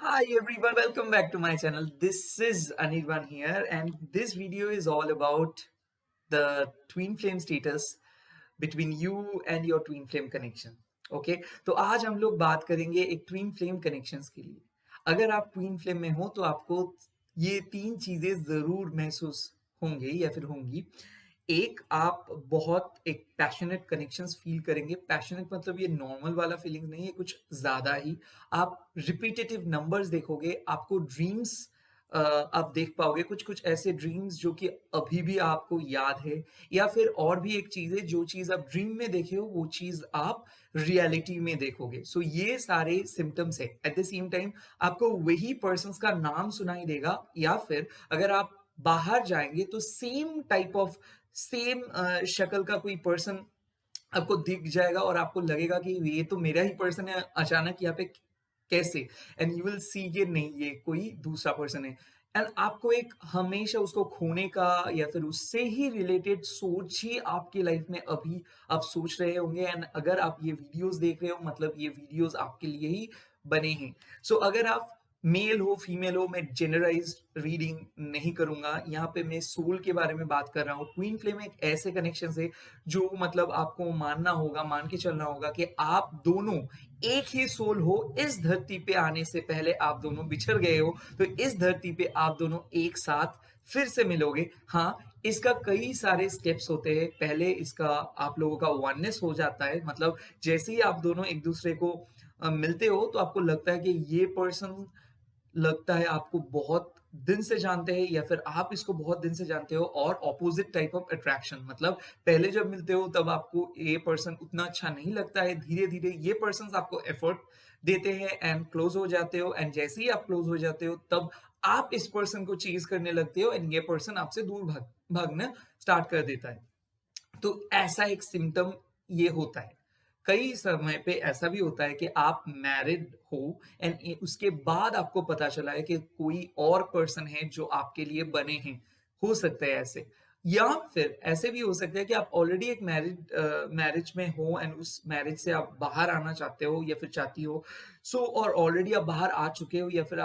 Hi everyone, welcome back to my channel. This is Anirban here, and this video is all about the twin flame status between you and your twin flame connection. Okay तो आज हम लोग बात करेंगे एक twin flame connections के लिए। अगर आप ट्विन फ्लेम में हो तो आपको ये तीन चीजें जरूर महसूस होंगे या फिर होंगी। एक, आप बहुत एक पैशनेट कनेक्शंस फील करेंगे। पैशनेट मतलब ये नॉर्मल वाला फीलिंग नहीं है, कुछ ज्यादा ही। आप रिपीटेटिव नंबर्स देखोगे, आपको ड्रीम्स आप देख पाओगे, कुछ कुछ ऐसे ड्रीम्स जो कि अभी भी आपको याद है, या फिर और भी एक चीज है, जो चीज आप ड्रीम में देखे हो वो चीज आप रियलिटी में देखोगे। सो ये सारे सिम्टम्स है। एट द सेम टाइम आपको वही पर्सन का नाम सुनाई देगा, या फिर अगर आप बाहर जाएंगे तो सेम टाइप ऑफ सेम शक्ल का कोई पर्सन आपको दिख जाएगा और आपको लगेगा कि ये तो मेरा ही पर्सन है। अचानक यहाँ पे कैसे, एंड यू विल सी कि नहीं, ये कोई दूसरा पर्सन है। एंड आपको एक हमेशा उसको खोने का या फिर उससे ही रिलेटेड सोच ही आपकी लाइफ में अभी आप सोच रहे होंगे। एंड अगर आप ये वीडियोस देख रहे हो, मतलब ये वीडियोस आपके लिए ही बने हैं। सो अगर आप मेल हो फीमेल हो, मैं जेनरलाइज्ड रीडिंग नहीं करूंगा यहाँ पे, मैं सोल के बारे में बात कर रहा हूँ। ट्विन फ्लेम एक ऐसे कनेक्शन है जो मतलब आपको मानना होगा, मान के चलना होगा कि आप दोनों एक ही सोल हो। इस धरती पे आने से पहले आप दोनों बिछड़ गए हो, तो इस धरती पे आप दोनों एक साथ फिर से मिलोगे। हाँ, इसका कई सारे स्टेप्स होते हैं। पहले इसका आप लोगों का वननेस हो जाता है, मतलब जैसे ही आप दोनों एक दूसरे को मिलते हो तो आपको लगता है कि ये पर्सन लगता है आपको बहुत दिन से जानते हैं, या फिर आप इसको बहुत दिन से जानते हो। और ऑपोजिट टाइप ऑफ अट्रैक्शन, मतलब पहले जब मिलते हो तब आपको ये पर्सन उतना अच्छा नहीं लगता है, धीरे धीरे ये पर्सन आपको एफर्ट देते हैं एंड क्लोज हो जाते हो। एंड जैसे ही आप क्लोज हो जाते हो तब आप इस पर्सन को चेज करने लगते हो, एंड ये पर्सन आपसे दूर भागना स्टार्ट कर देता है। तो ऐसा एक सिम्टम ये होता है। कई समय पे ऐसा भी होता है कि आप मैरिड हो एंड उसके बाद आपको पता चला है कि कोई और पर्सन है जो आपके लिए बने हैं। हो सकता है ऐसे, या फिर ऐसे भी हो सकता है कि आप ऑलरेडी एक मैरिज में हो एंड उस मैरिज से आप बाहर आना चाहते हो या फिर चाहती हो। और ऑलरेडी आप बाहर आ चुके हो, या फिर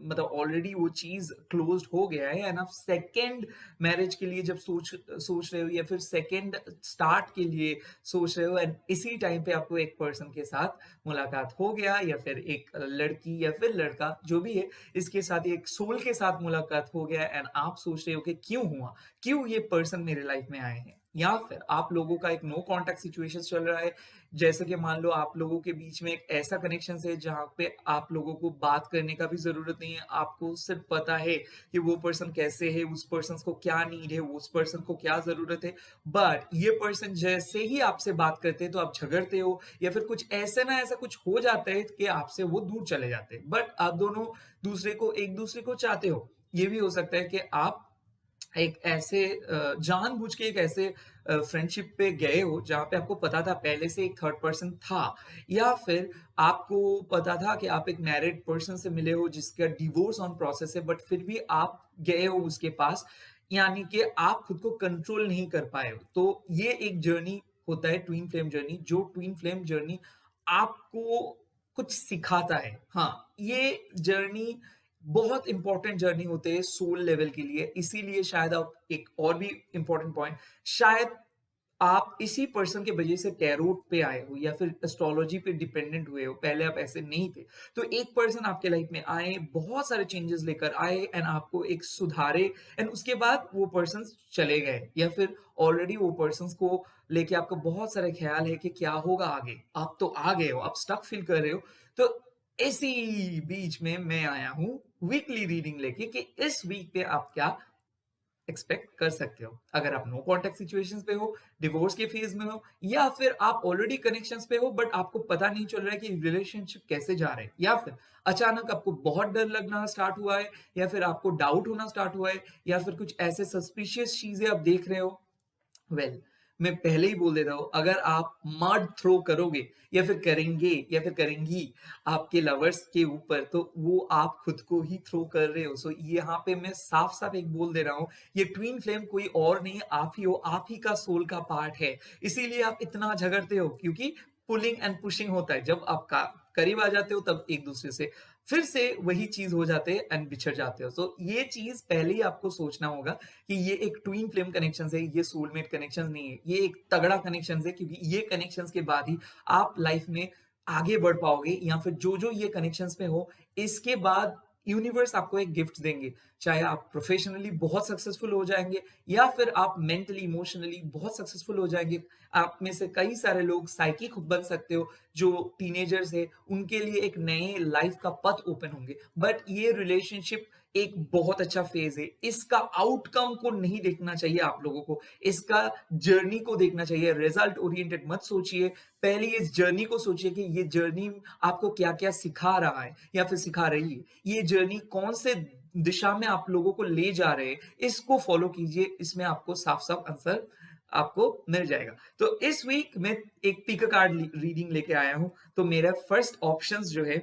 मतलब ऑलरेडी वो चीज क्लोज्ड हो गया है, एंड आप सेकेंड मैरिज के लिए जब सोच सोच रहे हो, या फिर सेकेंड स्टार्ट के लिए सोच रहे हो, एंड इसी टाइम पे आपको एक पर्सन के साथ मुलाकात हो गया, या फिर एक लड़की या फिर लड़का जो भी है, इसके साथ एक सोल के साथ मुलाकात हो गया, एंड आप सोच रहे हो कि क्यों हुआ, क्यों ये पर्सन मेरे लाइफ में आए हैं। या फिर आप लोगों का एक नो कांटेक्ट सिचुएशन चल रहा है, जैसे कि मान लो आप लोगों के बीच में एक ऐसा कनेक्शन है जहां पे आप लोगों को बात करने का भी जरूरत नहीं है। आपको सिर्फ पता है कि वो पर्सन कैसे है, उस पर्सन को क्या नीड है, उस पर्सन को क्या जरूरत है। बट ये पर्सन जैसे ही आपसे बात करते हैं तो आप झगड़ते हो, या फिर कुछ ऐसे ना ऐसा कुछ हो जाता है कि आपसे वो दूर चले जाते हैं। बट आप दोनों दूसरे को एक दूसरे को चाहते हो। ये भी हो सकता है कि आप एक ऐसे जानबूझ के एक ऐसे फ्रेंडशिप पे गए हो जहाँ पे आपको पता था पहले से एक थर्ड पर्सन था, या फिर आपको पता था कि आप एक मैरिड पर्सन से मिले हो जिसका डिवोर्स ऑन प्रोसेस है, बट फिर भी आप गए हो उसके पास, यानी कि आप खुद को कंट्रोल नहीं कर पाए हो। तो ये एक जर्नी होता है, ट्विन फ्लेम जर्नी। जो ट्विन फ्लेम जर्नी आपको कुछ सिखाता है। हाँ, ये जर्नी बहुत इंपॉर्टेंट जर्नी होते हैं सोल लेवल के लिए। इसीलिए शायद आप, एक और भी इंपॉर्टेंट पॉइंट, शायद आप इसी पर्सन के वजह से टैरोट पे आए हो या फिर एस्ट्रोलॉजी पे डिपेंडेंट हुए हो। पहले आप ऐसे नहीं थे। तो एक पर्सन आपके लाइफ में आए, बहुत सारे चेंजेस लेकर आए, एंड आपको एक सुधारे, एंड उसके बाद वो पर्सन चले गए, या फिर ऑलरेडी वो पर्सन को लेके आपको बहुत सारे ख्याल है कि क्या होगा आगे। आप तो आ गए हो, आप स्टक फील कर रहे हो। तो इसी बीच में मैं आया हूँ वीकली रीडिंग लेके कि इस वीक पे आप क्या एक्सपेक्ट कर सकते हो। अगर आप नो कॉन्टेक्ट सिचुएशंस पे हो, डिवोर्स के फेज में हो, या फिर आप ऑलरेडी कनेक्शंस पे हो बट आपको पता नहीं चल रहा है कि रिलेशनशिप कैसे जा रहे हैं, या फिर अचानक आपको बहुत डर लगना स्टार्ट हुआ है, या फिर आपको डाउट होना स्टार्ट हुआ है, या फिर कुछ ऐसे सस्पिशियस चीजें आप देख रहे हो। वेल, मैं पहले ही बोल देता हूँ, अगर आप मड थ्रो करोगे या फिर करेंगे या फिर करेंगी आपके लवर्स के ऊपर, तो वो आप खुद को ही थ्रो कर रहे हो। सो यहाँ पे मैं साफ साफ एक बोल दे रहा हूँ, ये ट्विन फ्लेम कोई और नहीं, आप ही हो, आप ही का सोल का पार्ट है। इसीलिए आप इतना झगड़ते हो, क्योंकि पुलिंग एंड पुशिंग होता है। जब आप करीब आ जाते हो तब एक दूसरे से फिर से वही चीज हो जाते हैं एंड बिछड़ जाते हो। तो ये चीज पहले ही आपको सोचना होगा कि ये एक ट्विन फ्लेम कनेक्शन है, ये सोलमेट कनेक्शन नहीं है, ये एक तगड़ा कनेक्शन है, क्योंकि ये कनेक्शन के बाद ही आप लाइफ में आगे बढ़ पाओगे, या फिर जो जो ये कनेक्शंस में हो इसके बाद यूनिवर्स आपको एक गिफ्ट देंगे। चाहे आप प्रोफेशनली बहुत सक्सेसफुल हो जाएंगे या फिर आप मेंटली इमोशनली बहुत सक्सेसफुल हो जाएंगे। आप में से कई सारे लोग साइकिक बन सकते हो, जो टीनेजर्स है उनके लिए एक नए लाइफ का पथ ओपन होंगे। बट ये रिलेशनशिप एक बहुत अच्छा फेज है, इसका आउटकम को नहीं देखना चाहिए आप लोगों को, इसका जर्नी को देखना चाहिए। रिजल्ट ओरिएंटेड मत सोचिए, पहले इस जर्नी को सोचिए कि ये जर्नी आपको क्या क्या सिखा रहा है या फिर सिखा रही है, ये जर्नी कौन से दिशा में आप लोगों को ले जा रहे हैं, इसको फॉलो कीजिए, इसमें आपको साफ साफ आंसर आपको मिल जाएगा। तो इस वीक मैं एक पिक कार्ड रीडिंग लेके आया हूं। तो मेरा फर्स्ट ऑप्शंस जो है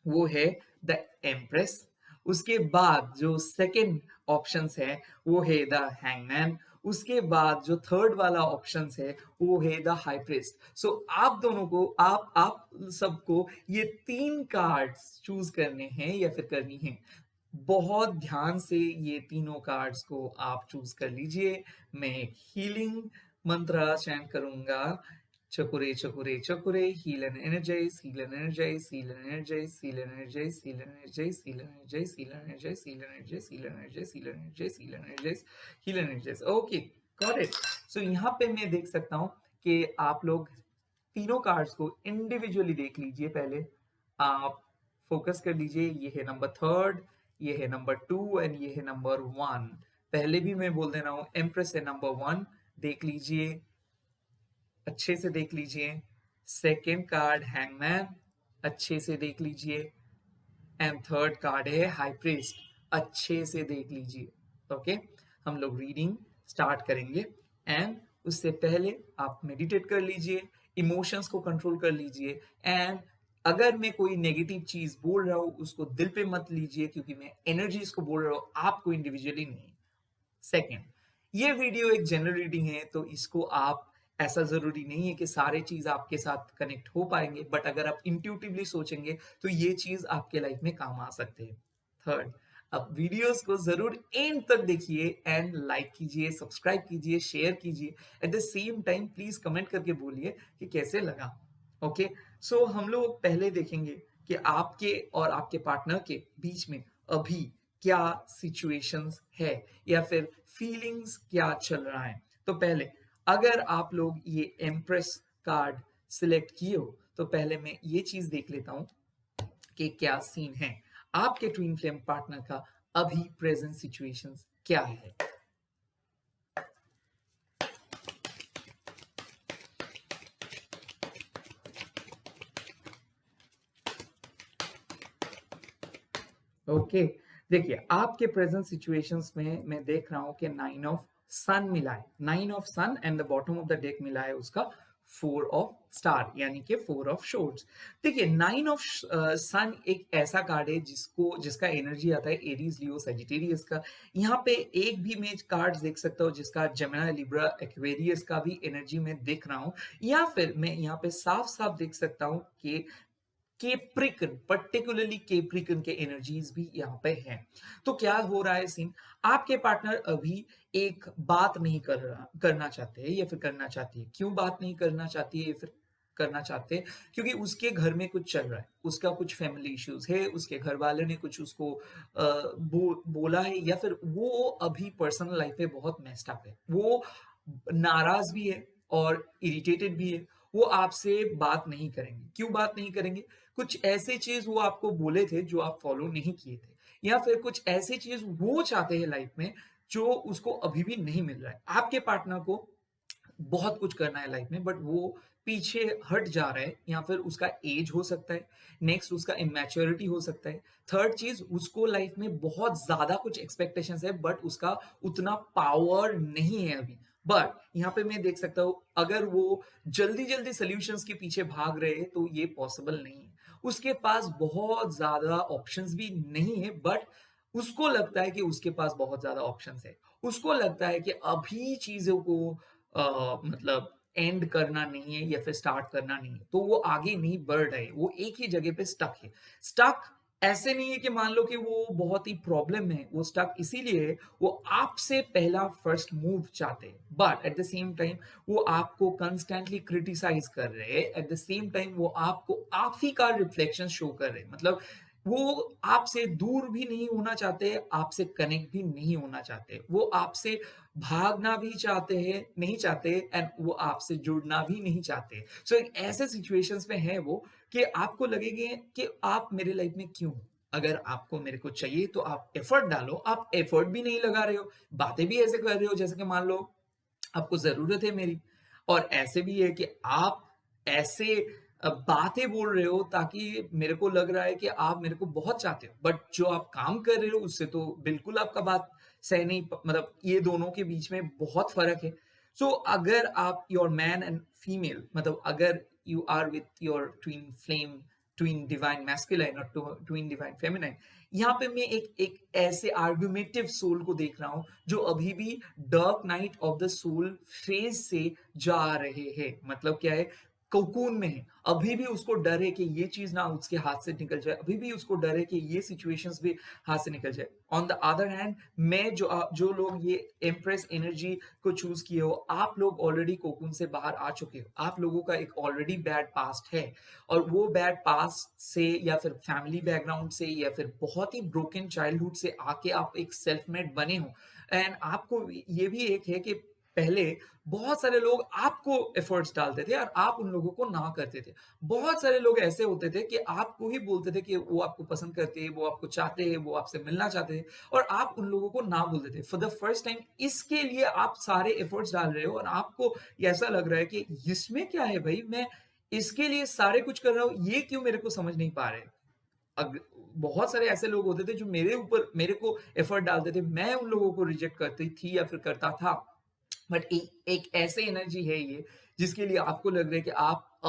वो है द एम्प्रेस। उसके बाद जो सेकंड ऑप्शंस है वो है द हैंगमैन। उसके बाद जो थर्ड वाला ऑप्शंस है वो है द हाई प्रीस्ट। सो आप दोनों को, आप सबको ये 3 कार्ड्स चूज करने हैं या फिर करनी है। बहुत ध्यान से ये तीनों कार्ड्स को आप चूज कर लीजिए। मैं एक हीलिंग मंत्र चैंट करूंगा। चकुरे चकुरे चकुरे, heal and energize, heal and energize, heal and energize, heal and energize, heal and energize, heal and energize, heal and energize, heal and energize, heal and energize, heal and energize, heal and energize, heal and energize. Okay, got it. So यहाँ पे मैं देख सकता हूँ कि आप लोग तीनों कार्ड्स को इंडिविजुअली देख लीजिए। पहले आप फोकस कर लीजिए, ये है नंबर थर्ड, ये है नंबर 2 एंड ये है नंबर 1। पहले भी मैं बोल दे रहा हूँ, एम्प्रेस है नंबर 1, देख लीजिए, अच्छे से देख लीजिए। सेकेंड कार्ड हैंगमैन, अच्छे से देख लीजिए। एंड थर्ड कार्ड है हाई प्रीस्ट, अच्छे से देख लीजिए। ओके, हम लोग रीडिंग स्टार्ट करेंगे एंड उससे पहले आप मेडिटेट कर लीजिए, इमोशंस को कंट्रोल कर लीजिए। एंड अगर मैं कोई नेगेटिव चीज बोल रहा हूं उसको दिल पे मत लीजिए, क्योंकि मैं एनर्जीज को बोल रहा हूं, आपको इंडिविजुअली नहीं। सेकेंड, ये वीडियो एक जनरल रीडिंग है, तो इसको आप, ऐसा जरूरी नहीं है कि सारे चीज आपके साथ कनेक्ट हो पाएंगे, बट अगर आप इंट्यूटिवली सोचेंगे तो ये चीज आपके लाइफ में काम आ सकते हैं। थर्ड, अब वीडियोस को जरूर एंड तक देखिए एंड लाइक कीजिए, सब्सक्राइब कीजिए, शेयर कीजिए। Eight the same time please comment करके बोलिए कि कैसे लगा। ओके, सो हम लोग पहले देखेंगे कि आपके और आपके पार्टनर के बीच में अभी क्या सिचुएशंस है या फिर फीलिंग्स क्या चल रहा है। तो पहले अगर आप लोग ये एम्प्रेस कार्ड सिलेक्ट किए हो तो पहले मैं ये चीज देख लेता हूं कि क्या सीन है, आपके ट्विन फ्लेम पार्टनर का अभी प्रेजेंट सिचुएशंस क्या है। ओके, देखिए आपके प्रेजेंट सिचुएशंस में मैं देख रहा हूं कि 9 ऑफ सन मिला है, 9 of sun and the bottom of the deck मिला है उसका 4 ऑफ स्टार, यानी कि 4 ऑफ शोर्ड्स। देखिए 9 ऑफ सन एक ऐसा कार्ड है जिसका एनर्जी आता है एरीज, लियो, सजिटेरियस का। यहाँ पे एक भी मैं कार्ड देख सकता हूँ जिसका जेमिनी, लिब्रा, एक्वेरियस का भी एनर्जी में देख रहा हूँ, या फिर मैं यहाँ पे साफ साफ देख सकता हूँ कि केप्रिकन, पर्टिकुलरली केप्रिकन के एनर्जीज भी यहाँ पे हैं। तो क्या हो रहा है सीन, आपके पार्टनर अभी एक बात नहीं करना चाहते हैं या फिर करना चाहती है। क्यों बात नहीं करना चाहती है या फिर करना चाहते हैं? क्योंकि उसके घर में कुछ चल रहा है, उसका कुछ फैमिली इश्यूज है, उसके घर वाले ने कुछ उसको बोला है, या फिर वो अभी पर्सनल लाइफ में बहुत मेस्ड अप है, वो नाराज भी है और इरिटेटेड भी है। वो आपसे बात नहीं करेंगे। क्यों बात नहीं करेंगे? कुछ ऐसे चीज वो आपको बोले थे जो आप फॉलो नहीं किए थे, या फिर कुछ ऐसी चीज वो चाहते हैं लाइफ में जो उसको अभी भी नहीं मिल रहा है। आपके पार्टनर को बहुत कुछ करना है लाइफ में, बट वो पीछे हट जा रहा है, या फिर उसका एज हो सकता है, नेक्स्ट उसका इमेच्योरिटी हो सकता है। थर्ड चीज, उसको लाइफ में बहुत ज्यादा कुछ एक्सपेक्टेशंस है बट उसका उतना पावर नहीं है अभी। बट यहाँ पे मैं देख सकता हूँ अगर वो जल्दी जल्दी सोल्यूशंस के पीछे भाग रहे हैं तो ये पॉसिबल नहीं है। उसके पास बहुत ज्यादा ऑप्शंस भी नहीं है, बट उसको लगता है कि उसके पास बहुत ज्यादा ऑप्शंस है। उसको लगता है कि अभी चीजों को मतलब एंड करना नहीं है या फिर स्टार्ट करना नहीं है, तो वो आगे नहीं बढ़ रहे, वो एक ही जगह पे स्टक है। स्टक ऐसे नहीं है कि मान लो कि वो बहुत ही प्रॉब्लम है, वो स्टक इसीलिए है, वो आपसे पहला फर्स्ट मूव चाहते हैं, but at the same time वो आपको कंस्टेंटली क्रिटिसाइज कर रहे हैं, एट द सेम टाइम वो आपको आप ही का रिफ्लेक्शन शो कर रहे हैं। मतलब वो आपसे दूर भी नहीं होना चाहते, आपसे कनेक्ट भी नहीं होना चाहते, वो आपसे भागना भी चाहते हैं नहीं चाहते, एंड वो आपसे जुड़ना भी नहीं चाहते। सो एक ऐसे सिचुएशंस में है वो कि आपको लगेगा कि आप मेरे लाइफ में क्यों? अगर आपको मेरे को चाहिए तो आप एफर्ट डालो, आप एफर्ट भी नहीं लगा रहे हो, बातें भी ऐसे कर रहे हो जैसे कि मान लो आपको ज़रूरत है मेरी, और ऐसे भी है कि आप ऐसे बातें बोल रहे हो ताकि मेरे को लग रहा है कि आप मेरे को बहुत चाहते हो, बट जो आप काम कर रहे हो उससे तो बिल्कुल आपका बात सही नहीं, मतलब ये दोनों के बीच में बहुत फ़र्क है। सो अगर आप योर मैन एंड फीमेल, मतलब अगर you are with your twin flame, twin divine masculine और ट्विन डिवाइन फेमिनाइन, यहाँ पे मैं एक एक ऐसे आर्गुमेटिव सोल को देख रहा हूँ जो अभी भी dark night of the soul phase से जा रहे हैं। मतलब क्या है, कोकून में है, अभी भी उसको डर है कि ये चीज ना उसके हाथ से निकल जाए, अभी भी उसको डर है कि ये सिचुएशंस भी हाथ से निकल जाए। ऑन द अदर हैंड, मैं जो लोग ये एम्प्रेस एनर्जी को चूज किए हो, आप लोग ऑलरेडी कोकून से बाहर आ चुके हो, आप लोगों का एक ऑलरेडी बैड पास्ट है, और वो बैड पास्ट से या फिर फैमिली बैकग्राउंड से या फिर बहुत ही ब्रोकन चाइल्डहुड से आके आप एक सेल्फ मेड बने हो। एंड आपको ये भी एक है कि पहले बहुत सारे लोग आपको एफर्ट्स डालते थे और आप उन लोगों को ना करते थे। बहुत सारे लोग ऐसे होते थे कि आपको ही बोलते थे कि वो आपको पसंद करते हैं, वो आपको चाहते हैं, वो आपसे मिलना चाहते हैं, और आप उन लोगों को ना बोलते थे। फॉर द फर्स्ट टाइम इसके लिए आप सारे एफर्ट्स डाल रहे हो और आपको ऐसा लग रहा है कि इसमें क्या है भाई, मैं इसके लिए सारे कुछ कर रहा हूँ, ये क्यों मेरे को समझ नहीं पा रहे। अग बहुत सारे ऐसे लोग होते थे जो मेरे को एफर्ट डालते थे, मैं उन लोगों को रिजेक्ट करती थी या फिर करता था। बट एक ऐसे एनर्जी है ये जिसके लिए आपको लग रहा है कि आप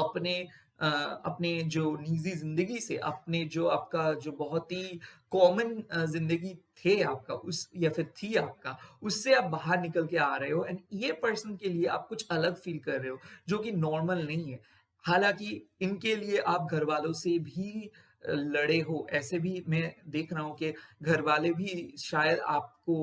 अपने जो निजी जिंदगी से, अपने जो आपका जो बहुत ही कॉमन जिंदगी थे आपका उस या फिर थी आपका, उससे आप बाहर निकल के आ रहे हो, एंड ये पर्सन के लिए आप कुछ अलग फील कर रहे हो जो कि नॉर्मल नहीं है। हालांकि इनके लिए आप घर वालों से भी लड़े हो, ऐसे भी मैं देख रहा हूँ कि घर वाले भी शायद आपको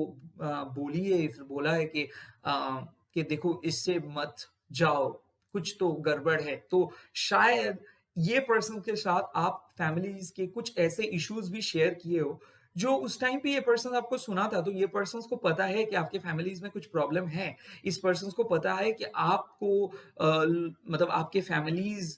बोली है, फिर बोला है कि देखो इससे मत जाओ, कुछ तो गड़बड़ है। तो शायद ये पर्सन के साथ आप फैमिलीज के कुछ ऐसे इश्यूज भी शेयर किए हो, जो उस टाइम पे ये पर्सन आपको सुना था, तो ये पर्सन को पता है कि आपके फैमिलीज में कुछ प्रॉब्लम है। इस पर्सन को पता है कि आपको मतलब आपके फैमिलीज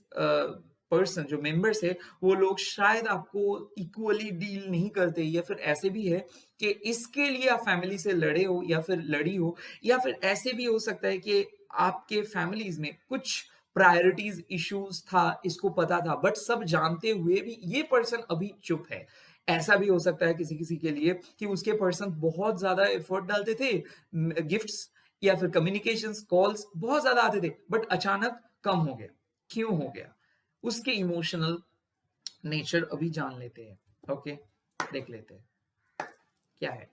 पर्सन जो मेंबर्स है, वो लोग शायद आपको इक्वली डील नहीं करते, या फिर ऐसे भी है कि इसके लिए आप फैमिली से लड़े हो या फिर लड़ी हो, या फिर ऐसे भी हो सकता है कि आपके फैमिलीज में कुछ प्रायोरिटीज इश्यूज था, इसको पता था, बट सब जानते हुए भी ये पर्सन अभी चुप है। ऐसा भी हो सकता है किसी किसी के लिए कि उसके पर्सन बहुत ज्यादा एफर्ट डालते थे, गिफ्ट्स या फिर कम्युनिकेशंस कॉल्स बहुत ज्यादा आते थे, बट अचानक कम हो गया। क्यों हो गया? उसके इमोशनल नेचर अभी जान लेते हैं। ओके, देख लेते हैं क्या है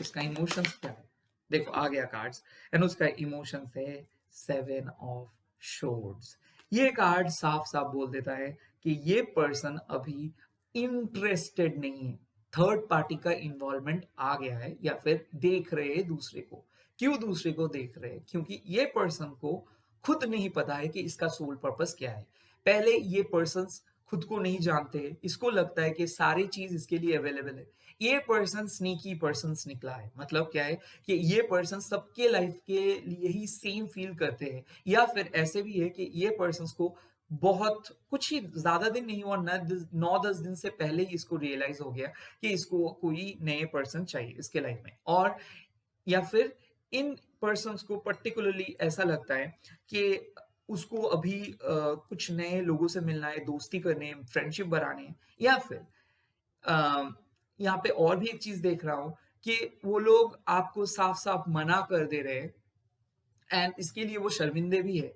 उसका इमोशंस, क्या है। देखो आ गया कार्ड्स, एंड उसका इमोशंस है 7 ऑफ शोर्ड्स। ये कार्ड साफ साफ बोल देता है कि ये पर्सन अभी इंटरेस्टेड नहीं है, थर्ड पार्टी का इन्वॉल्वमेंट आ गया है, या फिर देख रहे हैं दूसरे को। क्यों दूसरे को देख रहे हैं? क्योंकि ये पर्सन को खुद नहीं पता है कि इसका सोल पर्पस क्या है। पहले ये पर्सन खुद को नहीं जानते, इसको लगता है कि सारी चीज इसके लिए अवेलेबल है। ये पर्सन स्नीकी पर्सन निकला है। मतलब क्या है कि ये पर्सन सबके लाइफ के लिए ही सेम फील करते हैं, या फिर ऐसे भी है कि ये पर्सन को बहुत कुछ ही ज्यादा दिन नहीं हुआ, 9-10 दिन से पहले ही इसको रियलाइज हो गया कि इसको कोई नए पर्सन चाहिए इसके लाइफ में। और या फिर इन पर्सन्स को पर्टिकुलरली ऐसा लगता है कि उसको अभी कुछ नए लोगों से मिलना है, दोस्ती करने है, फ्रेंडशिप बनाने हैं, या फिर यहाँ पे और भी एक चीज देख रहा हूँ कि वो लोग आपको साफ साफ मना कर दे रहे हैं, एंड इसके लिए वो शर्मिंदे भी है।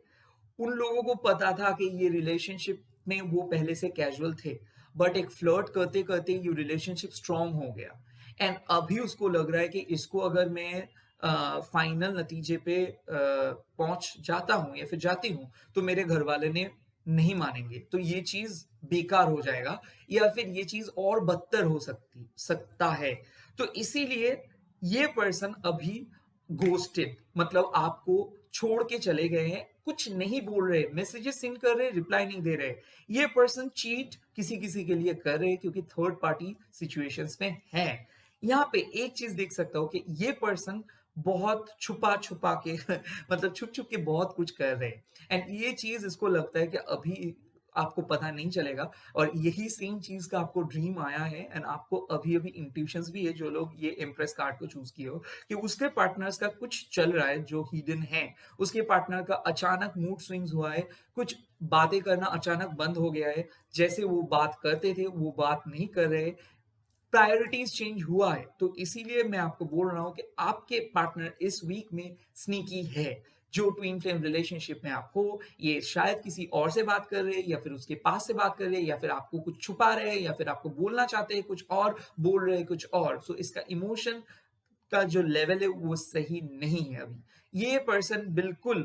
उन लोगों को पता था कि ये रिलेशनशिप में वो पहले से कैजुअल थे, बट एक फ्लर्ट करते करते ये रिलेशनशिप स्ट्रांग हो गया, एंड अभी उसको लग रहा है कि इसको अगर मैं फाइनल नतीजे पे पहुंच जाता हूँ या फिर जाती हूँ, तो मेरे घर वाले ने नहीं मानेंगे, तो ये चीज बेकार हो जाएगा या फिर ये चीज और बदतर हो सकता है। तो इसीलिए ये पर्सन अभी घोस्टेड, मतलब आपको छोड़ के चले गए हैं, कुछ नहीं बोल रहे, मैसेजेस सेंड कर रहे, रिप्लाई नहीं दे रहे। ये पर्सन चीट किसी किसी के लिए कर रहे हैं क्योंकि थर्ड पार्टी सिचुएशंस में है। यहाँ पे एक चीज देख सकता हूँ कि ये पर्सन बहुत छुपा छुपा के मतलब छुप छुप के बहुत कुछ कर रहे हैं, एंड ये चीज इसको लगता है कि अभी आपको पता नहीं चलेगा, और यही सेम चीज का आपको ड्रीम आया है, एंड आपको अभी अभी इंट्यूशंस भी है, जो लोग ये इम्प्रेस कार्ड को चूज किए हो, कि उसके पार्टनर्स का कुछ चल रहा है जो हिडन है। उसके पार्टनर का अचानक मूड स्विंग्स हुआ है, कुछ बातें करना अचानक बंद हो गया है, जैसे वो बात करते थे वो बात नहीं कर रहे, प्रायोरिटीज चेंज हुआ है। तो इसीलिए मैं आपको बोल रहा हूं कि आपके पार्टनर इस वीक में स्नीकी है। जो ट्विन फ्लेम रिलेशनशिप में आप हो, ये शायद किसी और से बात कर रहे हैं, या फिर उसके पास से बात कर रहे हैं, या फिर आपको कुछ छुपा रहे हैं, या फिर आपको बोलना चाहते हैं कुछ और, बोल रहे हैं कुछ और। सो इसका इमोशन का जो लेवल है वो सही नहीं है अभी। ये पर्सन बिल्कुल,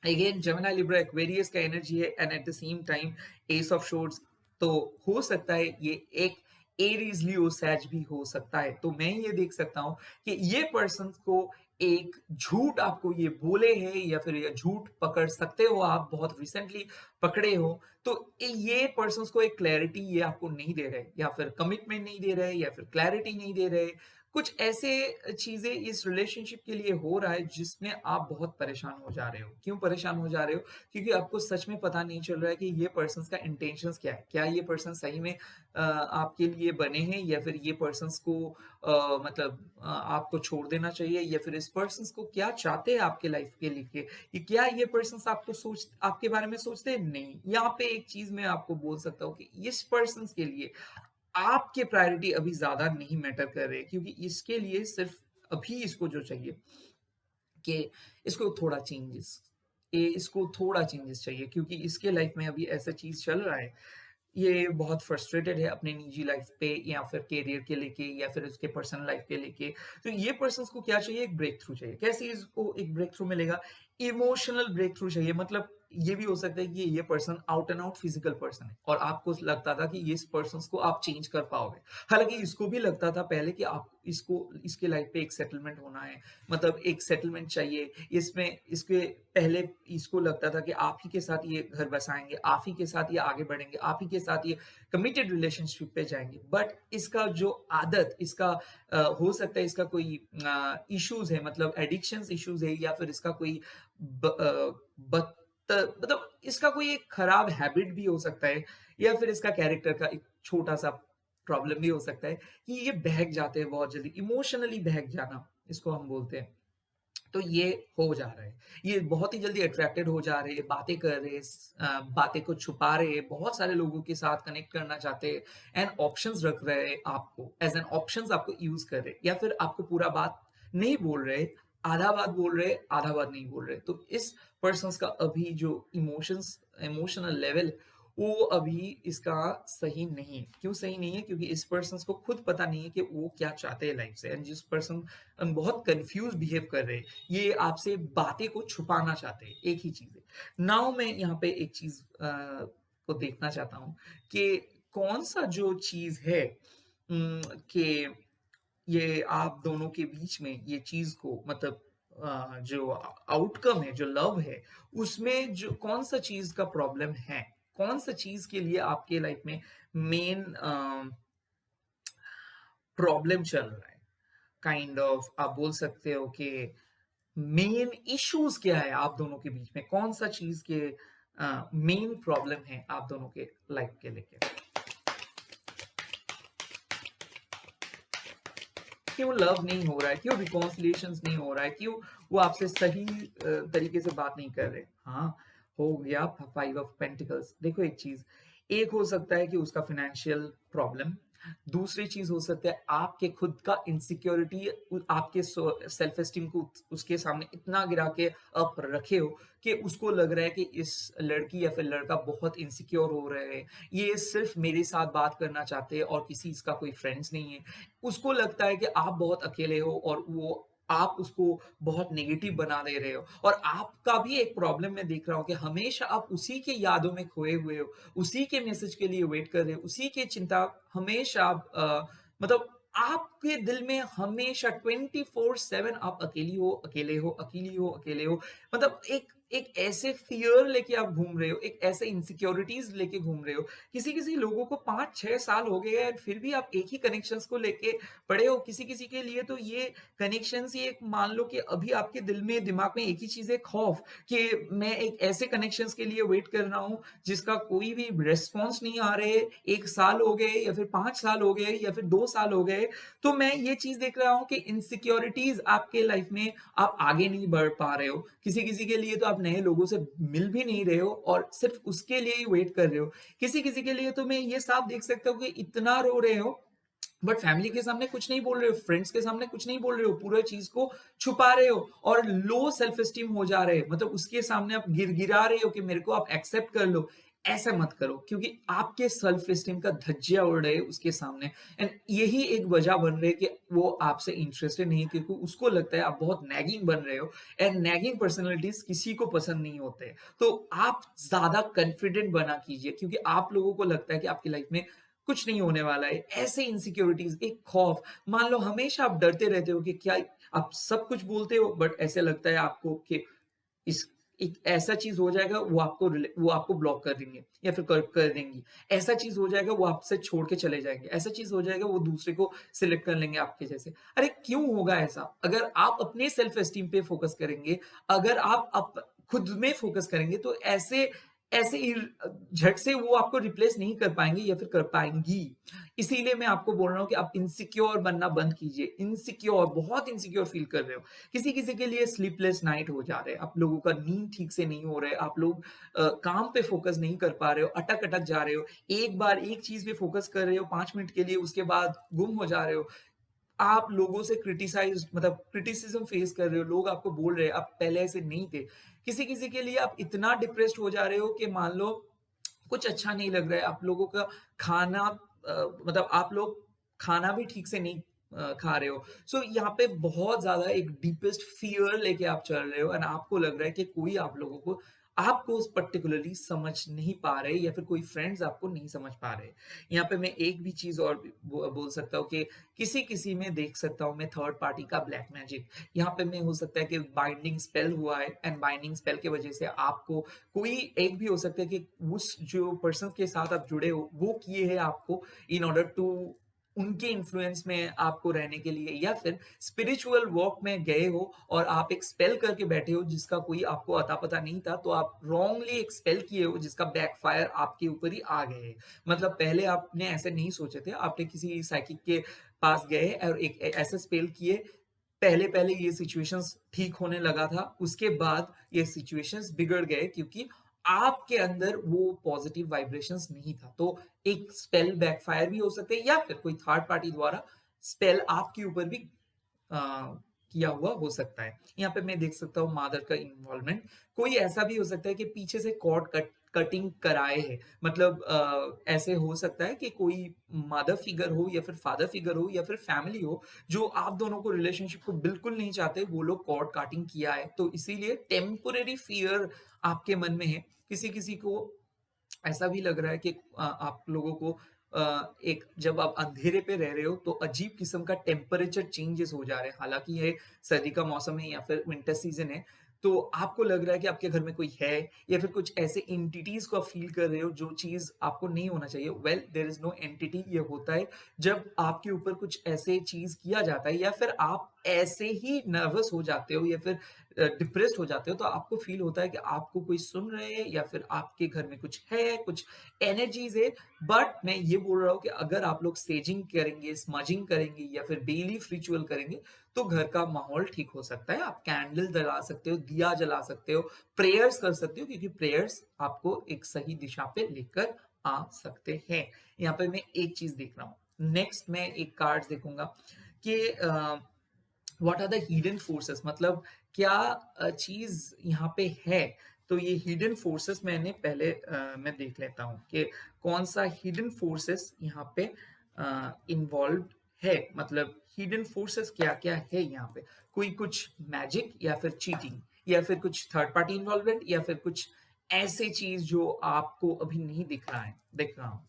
अगेन जेमिनी लिब्रा एक्वेरियस का एनर्जी है, and at the same time ace of swords, तो हो सकता है ये एक एरीज लियो सैज भी हो सकता है। तो मैं ये देख सकता हूं कि ये पर्सन को एक झूठ आपको ये बोले हैं, या फिर ये झूठ पकड़ सकते हो, आप बहुत रिसेंटली पकड़े हो, तो ये पर्सन को एक क्लैरिटी ये आपको नहीं दे रहे, या फिर कमिटमेंट नहीं दे रहे, या फिर क्लैरिटी नहीं दे रहे। कुछ ऐसे चीजें इस रिलेशनशिप के लिए हो रहा है जिसमें आप बहुत परेशान हो जा रहे हो। क्यों परेशान हो जा रहे हो? क्योंकि आपको सच में पता नहीं चल रहा है कि ये पर्सन का इंटेंशंस क्या है। क्या ये पर्सन सही में आपके लिए बने हैं, या फिर ये पर्सन को मतलब आपको छोड़ देना चाहिए, या फिर इस पर्सन को क्या चाहते हैं आपके लाइफ के लिए, कि क्या ये पर्सन आपके बारे में सोचते हैं? नहीं। यहाँ पे एक चीज मैं आपको बोल सकता हूँ कि इस पर्सन के लिए आपके प्रायोरिटी अभी ज्यादा नहीं मैटर कर रहे, क्योंकि इसके लिए सिर्फ अभी इसको जो चाहिए कि इसको थोड़ा चेंजेस, ये इसको थोड़ा चेंजेस चाहिए, क्योंकि इसके लाइफ में अभी ऐसा चीज चल रहा है। ये बहुत फ्रस्ट्रेटेड है अपने निजी लाइफ पे, या फिर करियर के लेके, या फिर उसके पर्सनल लाइफ के लेके। तो ये पर्सन को क्या चाहिए? एक ब्रेक थ्रू चाहिए। कैसे इसको एक ब्रेक थ्रू मिलेगा? इमोशनल ब्रेक थ्रू चाहिए। मतलब ये भी हो सकता है कि ये person out and out physical person है, और आपको लगता था कि इस पर्सन को आप चेंज कर पाओगे। हालांकि इसको भी लगता था पहले कि आप इसको, इसके लाइफ पे एक सेटलमेंट होना है, मतलब एक सेटलमेंट चाहिए इसमें। इसके पहले इसको लगता था कि आप ही के साथ ये घर बसाएंगे, आप ही के साथ ये आगे बढ़ेंगे, आप ही के साथ ये कमिटेड रिलेशनशिप पे जाएंगे। बट इसका जो आदत, इसका हो सकता है इसका कोई इश्यूज है, मतलब एडिक्शन इश्यूज है, या फिर इसका कोई मतलब इसका कोई एक खराब हैबिट भी हो सकता है, या फिर इसका कैरेक्टर का एक छोटा सा प्रॉब्लम भी हो सकता है कि ये बहक जाते हैं बहुत जल्दी, इमोशनली बहक जाना इसको हम बोलते हैं। तो ये हो जा रहा है, ये बहुत ही जल्दी अट्रैक्टेड हो जा रहे हैं, बातें कर रहे हैं, बातें को छुपा रहे हैं, बहुत सारे लोगों के साथ कनेक्ट करना चाहते हैं, एंड ऑप्शंस रख रहे हैं आपको, एज एन ऑप्शंस आपको यूज कर रहे हैं, या फिर आपको पूरा बात नहीं बोल रहे, आधा बात बोल रहे, आधा बात नहीं बोल रहे। तो इस पर्सन का अभी जो इमोशनल लेवल, वो अभी इसका सही नहीं है। क्यों सही नहीं है? क्योंकि इस पर्सन को खुद पता नहीं है कि वो क्या चाहते हैं लाइफ से, एंड जिस पर्सन बहुत कंफ्यूज बिहेव कर रहे हैं, ये आपसे बातें को छुपाना चाहते हैं, एक ही चीज है। नाउ मैं यहाँ पे एक चीज को देखना चाहता हूँ कि कौन सा जो चीज है कि ये आप दोनों के बीच में ये चीज को, मतलब जो आउटकम है, जो लव है, उसमें जो कौन सा चीज का प्रॉब्लम है, कौन सा चीज के लिए आपके लाइफ में मेन प्रॉब्लम चल रहा है। काइंड ऑफ आप बोल सकते हो कि मेन इश्यूज क्या है आप दोनों के बीच में, कौन सा चीज के मेन प्रॉब्लम है आप दोनों के लाइफ के लेके। क्यों लव नहीं हो रहा है? क्यों रिकॉन्सिलिएशन नहीं हो रहा है? क्यों वो आपसे सही तरीके से बात नहीं कर रहे? हाँ, हो गया फाइव ऑफ पेंटिकल्स। देखो एक चीज, एक हो सकता है कि उसका फाइनेंशियल प्रॉब्लम, दूसरी चीज हो सकता है आपके खुद का इनसिक्योरिटी, आपके सेल्फ एस्टीम को उसके सामने इतना गिरा के अप रखे हो कि उसको लग रहा है कि इस लड़की या फिर लड़का बहुत इनसिक्योर हो रहे हैं, ये सिर्फ मेरे साथ बात करना चाहते हैं और किसी इसका कोई फ्रेंड्स नहीं है। उसको लगता है कि आप बहुत अकेले हो, और वो आप उसको बहुत नेगेटिव बना दे रहे हो और आपका भी एक प्रॉब्लम मैं देख रहा हूँ कि हमेशा आप उसी के यादों में खोए हुए हो, उसी के मैसेज के लिए वेट कर रहे हो, उसी की चिंता हमेशा आप मतलब आपके दिल में हमेशा 24/7 आप अकेली हो, अकेले हो, अकेली हो, अकेले हो। मतलब एक एक ऐसे फ़ियर लेके आप घूम रहे हो, एक ऐसे इनसिक्योरिटीज़ लेके घूम रहे हो। किसी-किसी लोगों को 5-6 साल हो गए हैं, फिर भी आप एक ही कनेक्शंस को लेके पड़े हो। किसी-किसी के लिए तो ये कनेक्शंस ही एक मान लो कि अभी आपके दिल में, दिमाग में एक ही चीज़ है खौफ कि मैं एक ऐसे कनेक्शंस के लिए वेट कर रहा हूँ, जिसका कोई भी रिस्पॉन्स नहीं आ रहे। 1 साल हो गए या फिर 5 साल हो गए या फिर 2 साल हो गए। तो मैं ये चीज़ देख रहा हूँ कि इनसिक्योरिटीज़ आपके लाइफ में आप आगे नहीं बढ़ पा रहे हो। किसी-किसी के लिए तो आप नए लोगों से मिल भी नहीं रहे हो और सिर्फ़ उसके लिए ही वेट कर रहे हो। किसी-किसी के लिए तो मैं ये साफ देख सकता हूँ कि इतना रो रहे हो बट फैमिली के सामने कुछ नहीं बोल रहे हो, फ्रेंड्स के सामने कुछ नहीं बोल रहे हो, पूरा चीज़ को छुपा रहे हो और लो सेल्फ एस्टीम हो जा रहे हैं। मतलब उसके सामने आप गिड़गिड़ा रहे हो कि मेरे को आप एक्सेप्ट कर लो। ऐसा मत करो क्योंकि आपके सेल्फ एस्टीम का धज्जियाँ उड़ रहे हैं उसके सामने एंड यही एक वजह बन रही है कि वो आपसे इंटरेस्टेड नहीं है क्योंकि उसको लगता है आप बहुत नैगिंग बन रहे हो एंड नैगिंग पर्सनैलिटीज़ किसी को पसंद नहीं होते। तो आप ज़्यादा कॉन्फिडेंट बना कीजिए क्योंकि आप लोगों को लगता है कि आपकी लाइफ में कुछ नहीं होने वाला है। ऐसे इनसिक्योरिटीज़, एक खौफ, मान लो हमेशा आप डरते रहते हो कि क्या आप सब कुछ बोलते हो बट ऐसे लगता है आपको कि इस एक ऐसा चीज़ हो जाएगा वो आपको ब्लॉक कर देंगे या फिर कर देंगी। ऐसा चीज़ हो जाएगा वो आपसे छोड़ के चले जाएँगे। ऐसा चीज़ हो जाएगा वो दूसरे को सिलेक्ट कर लेंगे आपके जैसे। अरे क्यों होगा ऐसा? अगर आप अपने सेल्फ एस्टीम पे फ़ोकस करेंगे, अगर आप खुद में फ़ोकस करेंगे तो ऐसे ऐसे झट से वो आपको रिप्लेस नहीं कर पाएँगे या फिर कर पाएँगी। इसीलिए मैं आपको बोल रहा हूँ कि आप इनसिक्योर बनना बंद कीजिए। इनसिक्योर, बहुत इनसिक्योर फ़ील कर रहे हो। किसी-किसी के लिए स्लीपलेस नाइट हो जा रहे हैं। आप लोगों का नींद ठीक से नहीं हो रहा है। आप लोग काम पे फ़ोकस नहीं कर पा रहे हो, अटक-अटक जा रहे हो। एक बार एक चीज़ पे फ़ोकस कर रहे हो 5 मिनट के लिए, उसके बाद गुम हो जा रहे हो। आप लोगों से मतलब क्रिटिसिज़्म फेस कर रहे हो, लोग आपको बोल रहे हैं, आप पहले ऐसे नहीं थे। किसी-किसी के लिए आप इतना डिप्रेस्ड हो जा रहे हो कि मान लो कुछ अच्छा नहीं लग रहा है, आप लोगों का खाना मतलब आप लोग खाना भी ठीक से नहीं खा रहे हो। सो यहाँ पे बहुत ज़्यादा एक डीपेस्ट फ़ियर लेके आप चल रहे हो एंड आपको लग रहा है कि कोई आप लोगों को आपको पर्टिकुलरली समझ नहीं पा रहे या फिर कोई फ्रेंड्स आपको नहीं समझ पा रहे। यहाँ पे मैं एक भी चीज़ और भी बोल सकता हूँ कि किसी-किसी में देख सकता हूँ मैं थर्ड पार्टी का ब्लैक मैजिक। यहाँ पे मैं हो सकता है कि बाइंडिंग स्पेल हुआ है एंड बाइंडिंग स्पेल की वजह से आपको कोई एक भी हो सकता है कि उस जो पर्सन के साथ आप जुड़े हो, वो किए हैं आपको इन ऑर्डर टू उनके इन्फ्लुएंस में आपको रहने के लिए या फिर स्पिरिचुअल वॉक में गए हो और आप एक स्पेल करके बैठे हो जिसका कोई आपको अता-पता नहीं था, तो आप रॉन्गली एक स्पेल किए हो जिसका बैकफायर आपके ऊपर ही आ गए। मतलब पहले आपने ऐसे नहीं सोचे थे, आपने किसी साइकिक के पास गए और एक ऐसा स्पेल किए, पहले-पहले ये सिचुएशंस ठीक होने लगा था, उसके बाद ये सिचुएशंस बिगड़ गए क्योंकि आपके अंदर वो पॉजिटिव वाइब्रेशंस नहीं था। तो एक स्पेल बैकफायर भी हो सकते हैं या फिर कोई थर्ड पार्टी द्वारा स्पेल आपके ऊपर भी अ, किया हुआ हो सकता है। यहाँ पे मैं देख सकता हूँ मदर का इन्वॉल्वमेंट। कोई ऐसा भी हो सकता है कि पीछे से कटिंग कराए है। मतलब ऐसे हो सकता है कि कोई मदर फिगर हो या फिर फादर फिगर हो या फिर फैमिली हो, जो आप दोनों को रिलेशनशिप को बिल्कुल नहीं चाहते, वो लोग कॉर्ड कटिंग किया है। तो इसीलिए टेम्परेरी फियर आपके मन में है। किसी-किसी को ऐसा भी लग रहा है कि आप लोगों को एक जब आप अंधेरे पे रह रहे हो तो अजीब किस्म का टेम्परेचर चेंजेस हो जा रहे हैं। हालाँकि ये सर्दी का मौसम है या फिर विंटर सीज़न है, तो आपको लग रहा है कि आपके घर में कोई है या फिर कुछ ऐसे एंटिटीज़ को आप फ़ील कर रहे हो जो चीज़ आपको नहीं होना चाहिए। Well there is no entity. ये होता है जब आपके ऊपर कुछ ऐसे चीज़ किया जाता है या फिर आप ऐसे ही नर्वस हो जाते हो या फिर डिप्रेस्ड हो जाते हो तो आपको फ़ील होता है कि आपको कोई सुन रहे है या फिर आपके घर में कुछ है, कुछ एनर्जीज़ है। बट मैं ये बोल रहा हूँ कि अगर आप लोग सेजिंग करेंगे, स्मजिंग करेंगे या फिर बिलीफ रिचुअल करेंगे, तो घर का माहौल ठीक हो सकता है। आप कैंडल जला सकते हो, दिया जला सकते हो, प्रेयर्स कर सकते हो क्योंकि प्रेयर्स आपको एक सही दिशा पे लेकर आ सकते हैं। यहाँ पे मैं एक चीज़ देख रहा हूँ। नेक्स्ट मैं एक कार्ड्स देखूँगा कि what are the hidden forces, मतलब क्या चीज़ यहाँ पे है। तो ये हिडन फोर्सेस मैंने पहले मैं देख लेता हूँ कि कौन-सा हिडन फोर्सेस यहाँ पे इन्वॉल्व्ड है, मतलब हिडन फोर्सेस क्या क्या है यहाँ पे, कोई कुछ मैजिक या फिर चीटिंग या फिर कुछ थर्ड पार्टी इन्वॉल्वमेंट या फिर कुछ ऐसे चीज जो आपको अभी नहीं दिख रहा हूँ।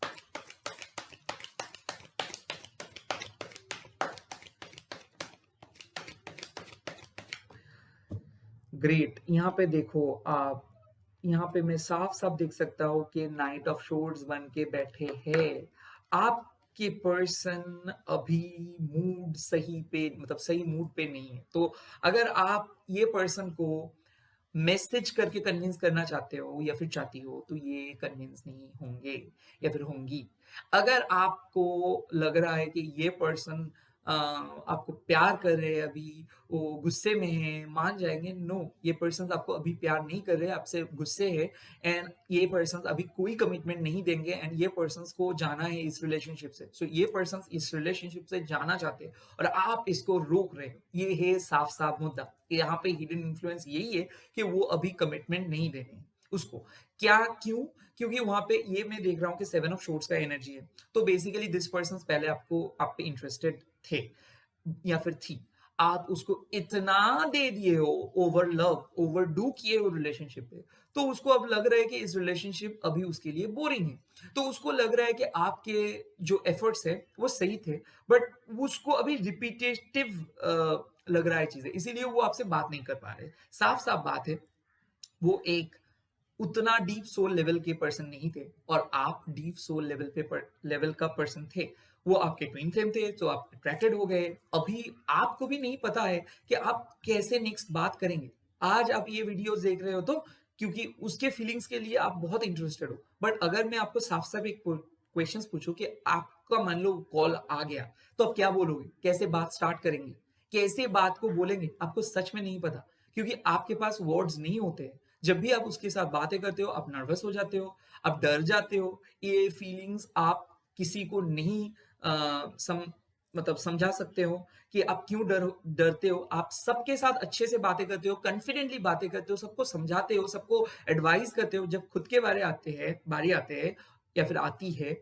ग्रेट, यहाँ पे देखो आप, यहाँ पे मैं साफ साफ देख सकता हूँ कि नाइट ऑफ शोर्स बन के बैठे हैं। आपके पर्सन अभी मूड सही पे, मतलब सही मूड पे नहीं है। तो अगर आप ये पर्सन को मैसेज करके कन्विंस करना चाहते हो या फिर चाहती हो, तो ये कन्विंस नहीं होंगे या फिर होंगी। अगर आपको लग रहा है कि ये पर्सन आपको प्यार कर रहे हैं, अभी वो गुस्से में है, मान जाएंगे, नो, ये पर्सन आपको अभी प्यार नहीं कर रहे, आपसे गुस्से है, एंड ये पर्सन अभी कोई कमिटमेंट नहीं देंगे, एंड ये पर्सन को जाना है इस रिलेशनशिप से। सो ये पर्सन इस रिलेशनशिप से जाना चाहते हैं और आप इसको रोक रहे हो। ये है साफ साफ मुद्दा। यहाँ पे हिडन इन्फ्लुएंस यही है कि वो अभी कमिटमेंट नहीं दे रहे हैं उसको। क्या, क्यों? क्योंकि वहां पे ये मैं देख रहा हूँ कि 7 ऑफ शोर्ट्स का एनर्जी है। तो बेसिकली दिस पर्सन पहले आपको, आप पे इंटरेस्टेड थे या फिर थी, आप उसको इतना दे दिए हो, ओवर लव, ओवर डू किए हो रिलेशनशिप पे, तो उसको अब लग रहा है कि इस रिलेशनशिप अभी उसके लिए बोरिंग है। तो उसको लग रहा है कि आपके जो एफर्ट्स है वो सही थे, बट उसको अभी रिपीटेटिव लग रहा है चीजें, इसीलिए वो आपसे बात नहीं कर पा रहे। साफ साफ बात है, वो एक उतना डीप सोल लेवल के पर्सन नहीं थे और आप डीप सोल लेवल पे लेवल का पर्सन थे। वो आपके ट्विन फ्लेम थे, तो आप अट्रैक्टेड हो गए। अभी आपको भी नहीं पता है कि आप कैसे नेक्स्ट बात करेंगे। आज आप ये वीडियोस देख रहे हो तो क्योंकि उसके फीलिंग्स के लिए आप बहुत इंटरेस्टेड हो, बट अगर मैं आपको साफ साफ एक क्वेश्चन पूछूं कि आपका मान लो कॉल आ गया, तो आप क्या बोलोगे, कैसे बात स्टार्ट करेंगे, कैसे बात को बोलेंगे? आपको सच में नहीं पता, क्योंकि आपके पास वर्ड्स नहीं होते हैं। जब भी आप उसके साथ बातें करते हो, आप नर्वस हो जाते हो, आप डर जाते हो। ये फीलिंग्स आप किसी को नहीं मतलब समझा सकते हो कि आप क्यों डरते हो। आप सबके साथ अच्छे से बातें करते हो, कॉन्फिडेंटली बातें करते हो, सबको समझाते हो, सबको एडवाइस करते हो। जब खुद के बारी आते हैं या फिर आती है,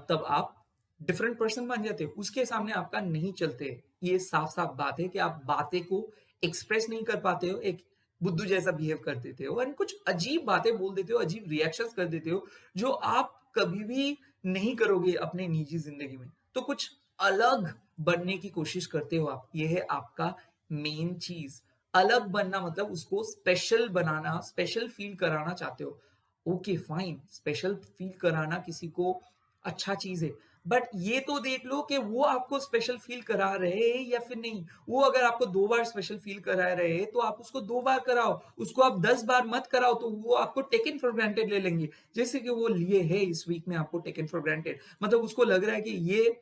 तब आप डिफरेंट पर्सन बन जाते हो, उसके सामने आपका नहीं चलते। ये साफ साफ बात है कि आप बातें को एक्सप्रेस नहीं कर पाते हो, एक बुद्धू जैसा बिहेव कर देते हो और कुछ अजीब बातें बोल देते हो, अजीब रिएक्शंस कर देते हो, जो आप कभी भी नहीं करोगे अपने निजी जिंदगी में। तो कुछ अलग बनने की कोशिश करते हो आप, ये है आपका मेन चीज। अलग बनना मतलब उसको स्पेशल बनाना, स्पेशल फील कराना चाहते हो। ओके फाइन, स्पेशल फील कराना किसी को अच्छा चीज है, बट ये तो देख लो कि वो आपको स्पेशल फील करा रहे हैं या फिर नहीं। वो अगर आपको 2 बार स्पेशल फील करा रहे हैं तो आप उसको 2 बार कराओ, उसको आप 10 बार मत कराओ, तो वो आपको टेकन फॉर ग्रांटेड ले लेंगे, जैसे कि वो लिए है इस वीक में आपको टेकन फॉर ग्रांटेड। मतलब उसको लग रहा है कि ये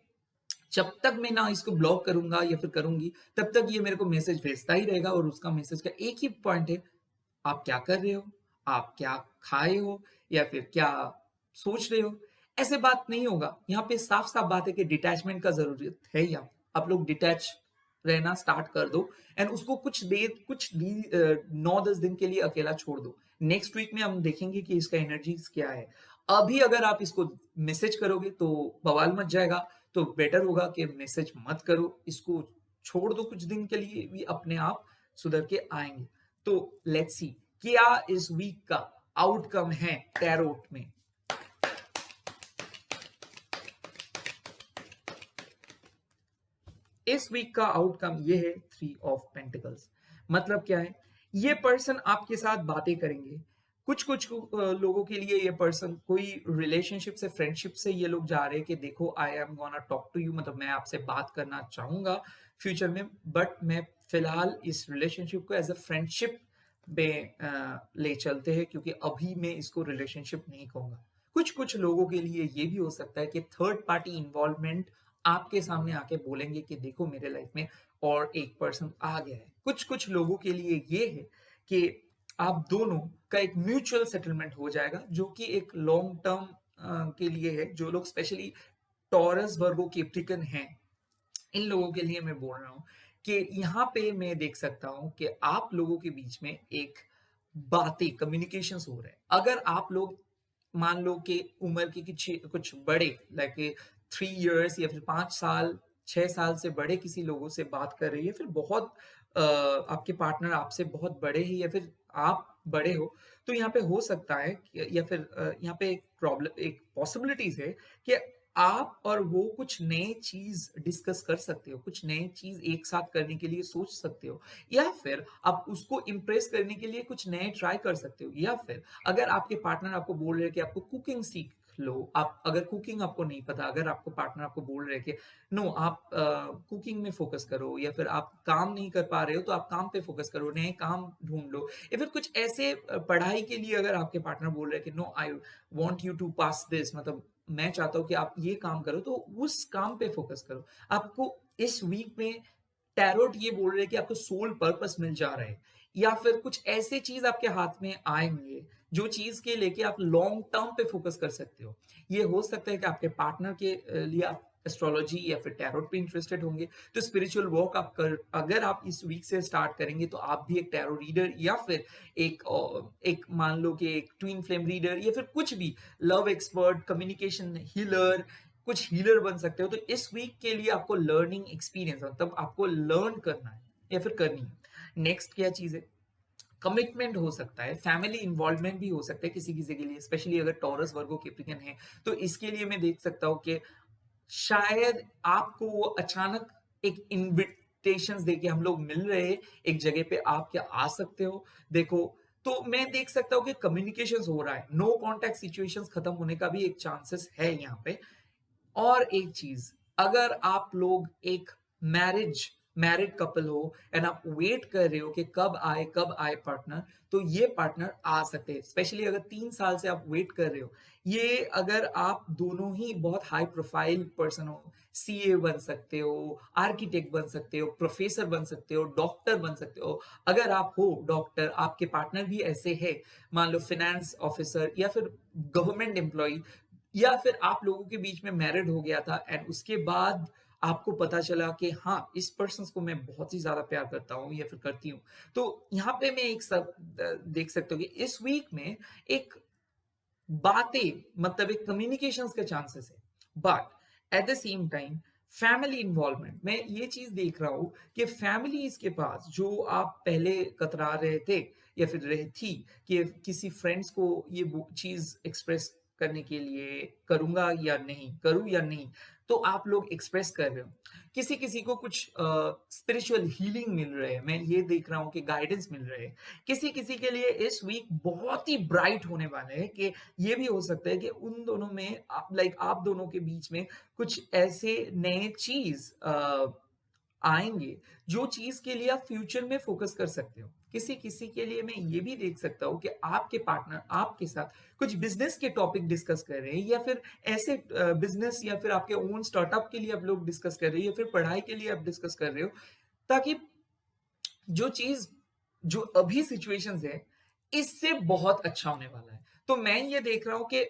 जब तक मैं ना इसको ब्लॉक करूंगा या फिर करूंगी, तब तक ये मेरे को मैसेज भेजता ही रहेगा। और उसका मैसेज का एक ही पॉइंट है, आप क्या कर रहे हो, आप क्या खाए हो, या फिर क्या सोच रहे हो। ऐसे बात नहीं होगा। यहाँ पे साफ साफ बात है कि डिटैचमेंट का जरूरत है। यहाँ आप लोग डिटैच रहना स्टार्ट कर दो एंड उसको कुछ देर, 9-10 दिन के लिए अकेला छोड़ दो। नेक्स्ट वीक में हम देखेंगे कि इसका एनर्जीज क्या है। अभी अगर आप इसको मैसेज करोगे तो बवाल मच जाएगा। तो बेटर होगा कि मैसेज मत करो, इसको छोड़ दो कुछ दिन के लिए, भी अपने आप सुधर के आएंगे। तो लेट्स सी क्या इस वीक का आउटकम है टैरोट में। इस वीक का आउटकम ये है 3 ऑफ पेंटिकल्स। मतलब क्या है, ये पर्सन आपके साथ बातें करेंगे। कुछ कुछ लोगों के लिए ये पर्सन कोई रिलेशनशिप से, फ्रेंडशिप से ये लोग जा रहे हैं कि देखो I am gonna talk to you, मतलब मैं आपसे बात करना चाहूंगा फ्यूचर में, बट मैं फिलहाल इस रिलेशनशिप को एज अ फ्रेंडशिप में ले चलते हैं, क्योंकि अभी मैं इसको रिलेशनशिप नहीं कहूंगा। कुछ कुछ लोगों के लिए ये भी हो सकता है कि थर्ड पार्टी इन्वॉल्वमेंट आपके सामने आके बोलेंगे कि देखो मेरे लाइफ में और एक पर्सन आ गया है। कुछ कुछ लोगों के लिए ये है कि आप दोनों का एक म्यूचुअल सेटलमेंट हो जाएगा, जो कि एक लॉन्ग टर्म के लिए है। जो लोग स्पेशली टॉरस, वर्गो, कैप्रिकन हैं, इन लोगों के लिए मैं बोल रहा हूँ कि यहाँ पे मैं देख सकता हूँ कि आप लोगों के बीच में एक बातें, कम्युनिकेशन हो रहे हैं। अगर आप लोग मान लो कि उम्र के कुछ कुछ बड़े, लाइक 3 इयर्स या फिर 5 साल, 6 साल से बड़े किसी लोगों से बात कर रहे हैं या फिर बहुत आपके पार्टनर आपसे बहुत बड़े हैं या फिर आप बड़े हो, तो यहाँ पे हो सकता है कि या फिर यहाँ पे एक पॉसिबिलिटीज़ है कि आप और वो कुछ नए चीज़ डिस्कस कर सकते हो, कुछ नए चीज़ एक साथ करने के लिए सोच सकते हो या फिर आप उसको इम्प्रेस करने के लिए कुछ नए ट्राई कर सकते हो या फिर अगर आपके पार्टनर आपको बोल रहे हैं कि आपको कुकिंग सीख लो, आप अगर कुकिंग आपको नहीं पता, अगर आपको पार्टनर आपको बोल रहे हैं कि नो आप कुकिंग में फ़ोकस करो या फिर आप काम नहीं कर पा रहे हो तो आप काम पे फ़ोकस करो, नए काम ढूँढ लो या फिर कुछ ऐसे पढ़ाई के लिए अगर आपके पार्टनर बोल रहे हैं कि no I want you to pass this मतलब मैं चाहता हूँ कि आप ये काम करो तो उस काम पे फ़ोकस करो। आपको इस वीक में टैरोट ये बोल रहे हैं कि आपको सोल पर्पस मिल जा रहा है या फिर कुछ ऐसे चीज़ आपके हाथ में आएँगे, जो चीज़ के लेके आप लॉन्ग टर्म पे फ़ोकस कर सकते हो। ये हो सकता है कि आपके पार्टनर के लिए आप एस्ट्रोलॉजी या फिर टैरोट पे इंटरेस्टेड होंगे, तो स्पिरिचुअल वर्क आप कर अगर आप इस वीक से स्टार्ट करेंगे, तो आप भी एक टैरो रीडर या फिर एक मान लो कि एक ट्विन फ्लेम रीडर या फिर कुछ भी लव एक्सपर्ट, कम्युनिकेशन हीलर कुछ हीलर बन सकते हो। तो इस वीक के लिए आपको लर्निंग एक्सपीरियंस मतलब आपको लर्न करना है या फिर करनी है। नेक्स्ट क्या चीज़ है? कमिटमेंट हो सकता है, फैमिली इन्वॉल्वमेंट भी हो सकता है किसी-किसी के लिए, स्पेशली अगर टॉरस, वर्गो, कैप्रिकॉर्न है, तो इसके लिए मैं देख सकता हूँ कि शायद आपको वो अचानक एक इन्विटेशंस देके हम लोग मिल रहे हैं, एक जगह पे आप क्या आ सकते हो? देखो, तो मैं देख सकता हूँ कि कम्युनिकेशंस हो रहा है, नो कॉन्टैक्ट सिचुएशंस खत्म होने का भी एक चांसेस है यहाँ पे। और एक चीज़, अगर आप लोग एक मैरिज मैरिड कपल हो एंड आप वेट कर रहे हो कि कब आए पार्टनर, तो ये पार्टनर आ सकते हैं। स्पेशली अगर 3 साल से आप वेट कर रहे हो, ये अगर आप दोनों ही बहुत हाई प्रोफाइल पर्सन हो, सीए बन सकते हो, आर्किटेक्ट बन सकते हो, प्रोफेसर बन सकते हो, डॉक्टर बन सकते हो। अगर आप हो डॉक्टर, आपके पार्टनर भी ऐसे हैं, मान लो फाइनेंस ऑफिसर या फिर गवर्नमेंट एम्प्लॉयी या फिर आप लोगों के बीच में मैरिड हो गया था एंड उसके बाद आपको पता चला कि हाँ, इस पर्सन को मैं बहुत ही ज़्यादा प्यार करता हूँ या फिर करती हूँ। तो यहाँ पे मैं एक सब देख सकता हूँ कि इस वीक में एक बातें मतलब एक कम्युनिकेशंस का चांसेस है। But at the same time family involvement मैं ये चीज़ देख रहा हूँ कि फैमिलीज़ के पास जो आप पहले कतरा रहे थे या फिर रही थी कि किसी फ्रेंड्स को ये वो चीज़ एक्सप्रेस करने के लिए करूँ या नहीं, तो आप लोग एक्सप्रेस कर रहे हो। किसी-किसी को कुछ स्पिरिचुअल हीलिंग मिल रहे हैं, मैं ये देख रहा हूँ कि गाइडेंस मिल रहे हैं। किसी-किसी के लिए इस वीक बहुत ही ब्राइट होने वाले हैं कि ये भी हो सकता है कि उन दोनों में आप दोनों के बीच में कुछ ऐसे नए चीज़ आएँगे, जो चीज़ के लिए आप फ्यूचर में फ़ोकस कर सकते हो। किसी-किसी के लिए मैं ये भी देख सकता हूँ कि आपके पार्टनर आपके साथ कुछ बिज़नेस के टॉपिक डिस्कस कर रहे हैं या फिर ऐसे बिज़नेस या फिर आपके ओन स्टार्टअप के लिए आप लोग डिस्कस कर रहे हैं या फिर पढ़ाई के लिए आप डिस्कस कर रहे हो, ताकि जो चीज़ जो अभी सिचुएशंस है, इससे बहुत अच्छा होने वाला है। तो मैं ये देख रहा हूँ कि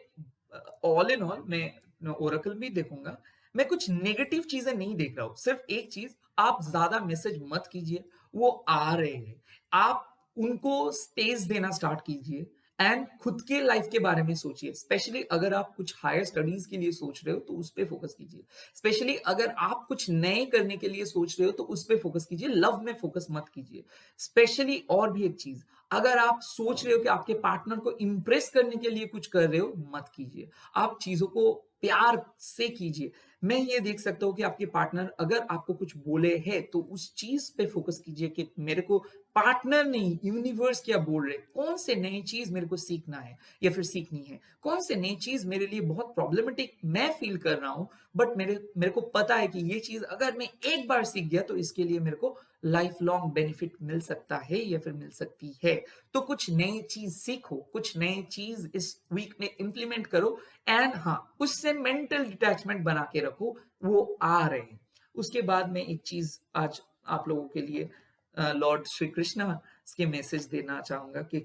ऑल इन ऑल मैं ओरेकल भी देखूँगा। मैं कुछ नेगेटिव चीज़ें नहीं देख रहा हूँ। सिर्फ़ एक चीज़, आप ज़्यादा मैसेज मत कीजिए, वो आ रहे हैं। आप उनको स्पेस देना स्टार्ट कीजिए एंड खुद के लाइफ़ के बारे में सोचिए। स्पेशली अगर आप कुछ हायर स्टडीज़ के लिए सोच रहे हो, तो उस पे फ़ोकस कीजिए। स्पेशली अगर आप कुछ नए करने के लिए सोच रहे हो तो उस पे फोकस कीजिए, लव में फोकस मत कीजिए। स्पेशली और भी एक चीज़, अगर आप सोच रहे हो कि आपके पार्टनर को इम्प्रेस करने के लिए कुछ कर रहे हो, मत कीजिए। आप चीज़ों को प्यार से कीजिए। मैं ये देख सकता हूँ कि आपके पार्टनर अगर आपको कुछ बोले हैं, तो उस चीज़ पे फोकस कीजिए कि मेरे को पार्टनर नहीं, यूनिवर्स क्या बोल रहे हैं? कौन से नई चीज़ मेरे को सीखना है या फिर सीखनी है? कौन से नई चीज़ मेरे लिए बहुत प्रॉब्लमैटिक मैं फ़ील कर रहा हूँ, बट मेरे मेरे को पता है कि ये चीज़ अगर मैं एक बार सीख गया तो इसके लिए मेरे को लाइफ लॉन्ग बेनिफिट मिल सकता है या फिर मिल सकती है। तो कुछ नई चीज़ सीखो, कुछ नई चीज़ इस वीक में इम्प्लीमेंट करो एंड हाँ, उससे मेंटल डिटैचमेंट बना के रखो, वो आ रहे हैं। उसके बाद में एक चीज़ आज आप लोगों के लिए लॉर्ड श्री कृष्णा के मैसेज देना चाहूँगा कि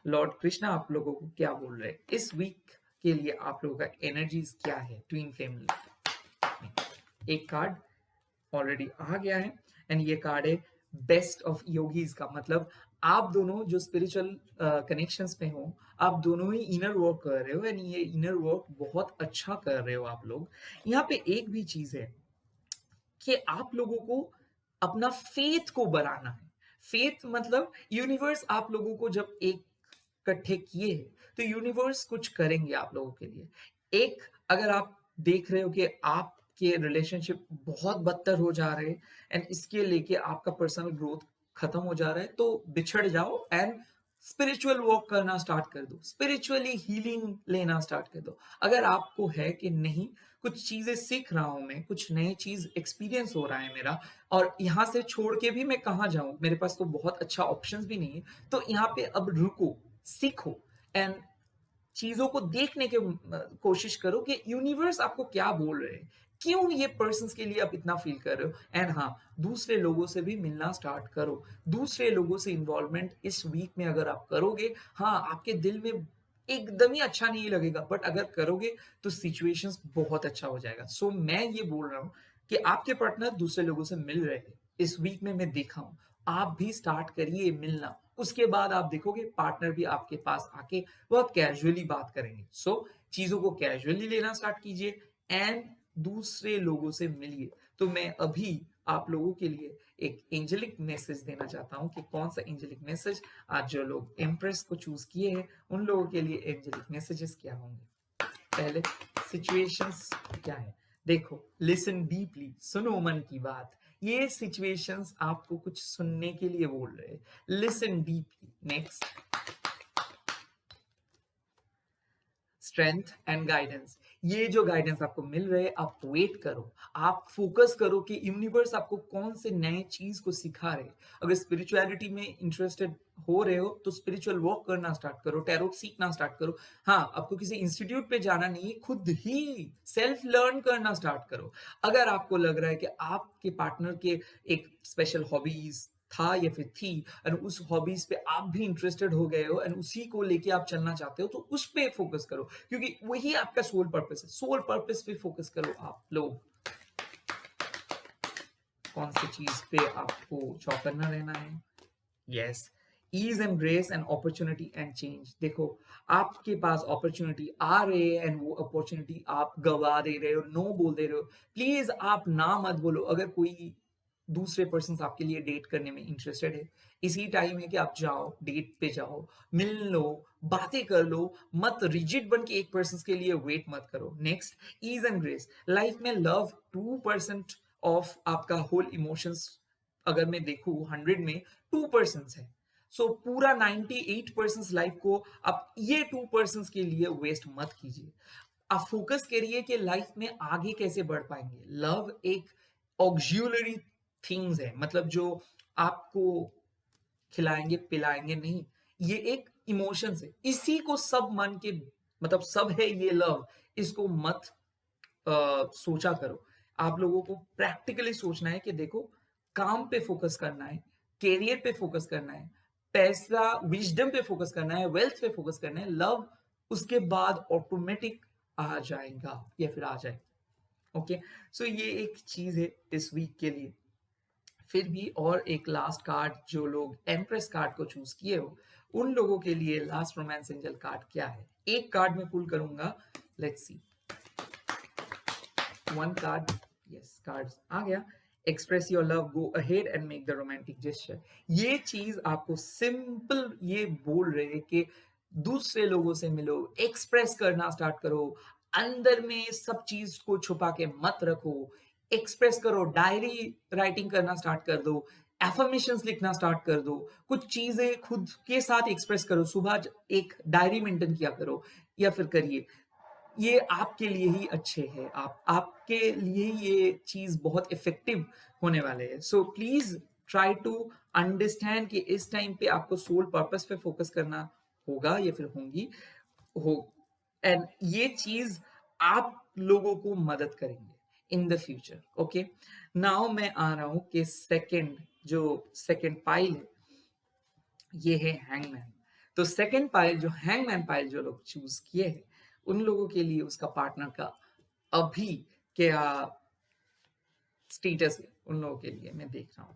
लॉर्ड कृष्णा आप लोगों को क्या बोल रहे हैं? इस वीक के लिए आप लोगों का एनर्जीज़ क्या है? ट्विन फ्लेम में। एक कार्ड ऑलरेडी आ गया है एंड ये कार्ड है बेस्ट ऑफ योगीज का मतलब आप दोनों जो स्पिरिचुअल कनेक्शंस में हो, आप दोनों ही इनर वर्क कर रहे हो एंड ये इनर वर्क बहुत अच्छा कर रहे हो आप लोग। यहाँ पे एक भी चीज है, कि आप लोगों को अपना फेथ को बढ़ाना है। फेथ मतलब यूनिवर्स आप लोगों को जब एक इकट्ठे किए हैं, तो यूनिवर्स कुछ करेंगे आप लोगों के लिए। एक अगर आप देख रहे हो कि आपके रिलेशनशिप बहुत बदतर हो जा रहे हैं एंड इसके लेके आपका पर्सनल ग्रोथ खत्म हो जा रहा है, तो बिछड़ जाओ एंड स्पिरिचुअल वॉक करना स्टार्ट कर दो, स्पिरिचुअली हीलिंग लेना स्टार्ट कर दो। अगर आपको है कि नहीं, कुछ चीजें सीख रहा हूं मैं, कुछ नए चीज एक्सपीरियंस हो रहा है मेरा, और यहाँ से छोड़ के भी मैं कहाँ जाऊं, मेरे पास तो बहुत अच्छा ऑप्शंस भी नहीं है, तो यहाँ पे अब रुको, सीखो एंड चीजों को देखने की कोशिश करो कि यूनिवर्स आपको क्या बोल रहे हैं, क्यों ये पर्सन्स के लिए आप इतना फील कर रहे हो। एंड हाँ, दूसरे लोगों से भी मिलना स्टार्ट करो, दूसरे लोगों से इन्वॉल्वमेंट इस वीक में अगर आप करोगे, हाँ आपके दिल में एकदम ही अच्छा नहीं लगेगा, बट अगर करोगे तो सिचुएशंस बहुत अच्छा हो जाएगा। सो मैं ये बोल रहा हूँ कि आपके पार्टनर दूसरे लोगों से मिल रहे हैं, इस वीक में मैं देखा हूँ, आप भी स्टार्ट करिए मिलना। उसके बाद आप देखोगे पार्टनर भी आपके पास आके बहुत कैजुअली बात करेंगे। सो चीजों को कैजुअली लेना स्टार्ट कीजिए एंड दूसरे लोगों से मिलिए। तो मैं अभी आप लोगों के लिए एक एंजेलिक मैसेज देना चाहता हूँ कि कौन सा एंजेलिक मैसेज, आज जो लोग इम्प्रेस को चूज किए हैं उन लोगों के लिए एंजेलिक मैसेजेस क्या होंगे। पहले सिचुएशंस क्या है, देखो, लिसन डीपली, सुनो मन की बात। ये सिचुएशंस आपको कुछ सुनने के लिए बोल रहे हैं, listen deeply. Next, strength and guidance. ये जो गाइडेंस आपको मिल रहे हैं, आप वेट करो, आप फोकस करो कि यूनिवर्स आपको कौन से नए चीज को सिखा रहे हैं। अगर स्पिरिचुअलिटी में इंटरेस्टेड हो रहे हो तो स्पिरिचुअल वर्क करना स्टार्ट करो, टैरोट सीखना स्टार्ट करो। हाँ, आपको किसी इंस्टीट्यूट पे जाना नहीं है, खुद ही सेल्फ लर्न करना स्टार्ट करो। अगर आपको लग रहा है कि आपके पार्टनर के एक स्पेशल हॉबीज था या फिर थी और उस हॉबीज पे आप भी इंटरेस्टेड हो गए हो एंड उसी को लेके आप चलना चाहते हो, तो उस पे फोकस करो, क्योंकि वही आपका सोल पर्पस है। सोल पर्पस पे फोकस करो आप लोग। कौन सी चीज पे आपको चौकन्ना रहना है? Yes, ease and grace and opportunity and change. देखो, आपके पास अपॉर्चुनिटी आ रहे हैं एंड वो अपॉर्चुनिटी आप गवा दे रहे हो, नो बोल दे रहे हो। प्लीज आप ना मत बोलो। अगर कोई दूसरे पर्सन आपके लिए डेट करने में इंटरेस्टेड है, इसी टाइम है कि आप जाओ, डेट पे जाओ, मिल लो, बातें कर लो, मत रिजिड बन के एक पर्सन के लिए वेट मत करो। Next, ease and grace. Life में लव 2% ऑफ आपका होल इमोशंस, अगर मैं देखूं 100 में 2% है। सो पूरा 98% लाइफ को आप ये 2% के लिए वेस्ट मत कीजिए। आप फोकस करिए कि लाइफ में आगे कैसे बढ़ पाएंगे। लव एक ऑक्सिलरी थिंग्स है, मतलब जो आपको खिलाएंगे पिलाएंगे नहीं, ये एक इमोशंस है। इसी को सब मन के, मतलब सब है ये लव, इसको मत सोचा करो। आप लोगों को प्रैक्टिकली सोचना है कि देखो, काम पे फोकस करना है, कैरियर पे फोकस करना है, पैसा विजडम पे फोकस करना है, वेल्थ पे फोकस करना है। लव उसके बाद ऑटोमेटिक आ जाएगा या फिर आ जाए। ओके, सो ये एक चीज है इस वीक के लिए। फिर भी और एक लास्ट कार्ड, जो लोग एम्प्रेस कार्ड को चूज किए हो उन लोगों के लिए लास्ट रोमांस एंजल कार्ड क्या है। एक कार्ड में पुल करूंगा, let's see. One card, yes, cards आ गया। Express your love, go ahead and make the romantic gesture. ये चीज आपको सिंपल ये बोल रहे हैं कि दूसरे लोगों से मिलो, एक्सप्रेस करना स्टार्ट करो, अंदर में सब चीज को छुपा के मत रखो, एक्सप्रेस करो, डायरी राइटिंग करना स्टार्ट कर दो, एफर्मेशंस लिखना स्टार्ट कर दो, कुछ चीजें खुद के साथ एक्सप्रेस करो, सुबह एक डायरी मेंटेन किया करो या फिर करिए। ये आपके लिए ही अच्छे हैं, आपके लिए ये चीज बहुत इफेक्टिव होने वाले हैं। So please try to understand कि इस टाइम पे आपको सोल पर्पस पे फोकस करना होगा या फिर होंगी हो, एंड ये चीज आप लोगों को मदद करेंगे in the future. Okay, now मैं आ रहा हूं कि सेकंड, जो सेकंड पाइल है ये है हैंगमैन। तो सेकंड पाइल, जो हैंगमैन पाइल जो लोग चूज किए हैं उन लोगों के लिए उसका पार्टनर का अभी क्या स्टेटस है, उन लोगों के लिए मैं देख रहा हूं।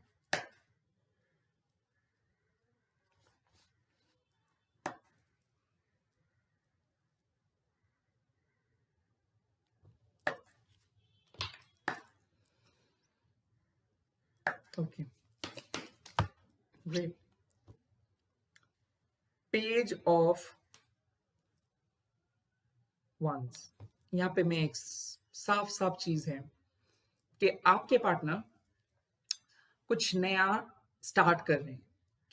Okay, great. Page of wands, यहाँ पे मैं एक साफ साफ चीज है कि आपके पार्टनर कुछ नया स्टार्ट कर रहे हैं।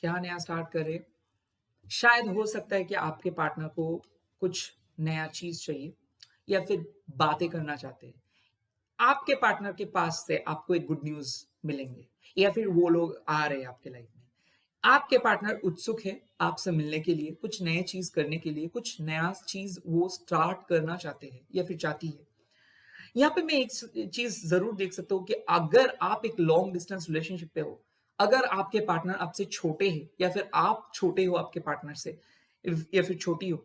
क्या नया स्टार्ट कर रहे हैं? शायद हो सकता है कि आपके पार्टनर को कुछ नया चीज चाहिए या फिर बातें करना चाहते हैं। आपके पार्टनर के पास से आपको एक गुड न्यूज मिलेंगे या फिर वो लोग आ रहे हैं आपके लाइफ में। आपके पार्टनर उत्सुक है आपसे मिलने के लिए, कुछ नए चीज करने के लिए, कुछ नया चीज वो स्टार्ट करना चाहते हैं या फिर चाहती है। यहाँ पे मैं एक चीज जरूर देख सकता हूँ कि अगर आप एक लॉन्ग डिस्टेंस रिलेशनशिप पे हो, अगर आपके पार्टनर आपसे छोटे हैं या फिर आप छोटे हो आपके पार्टनर से या फिर छोटी हो,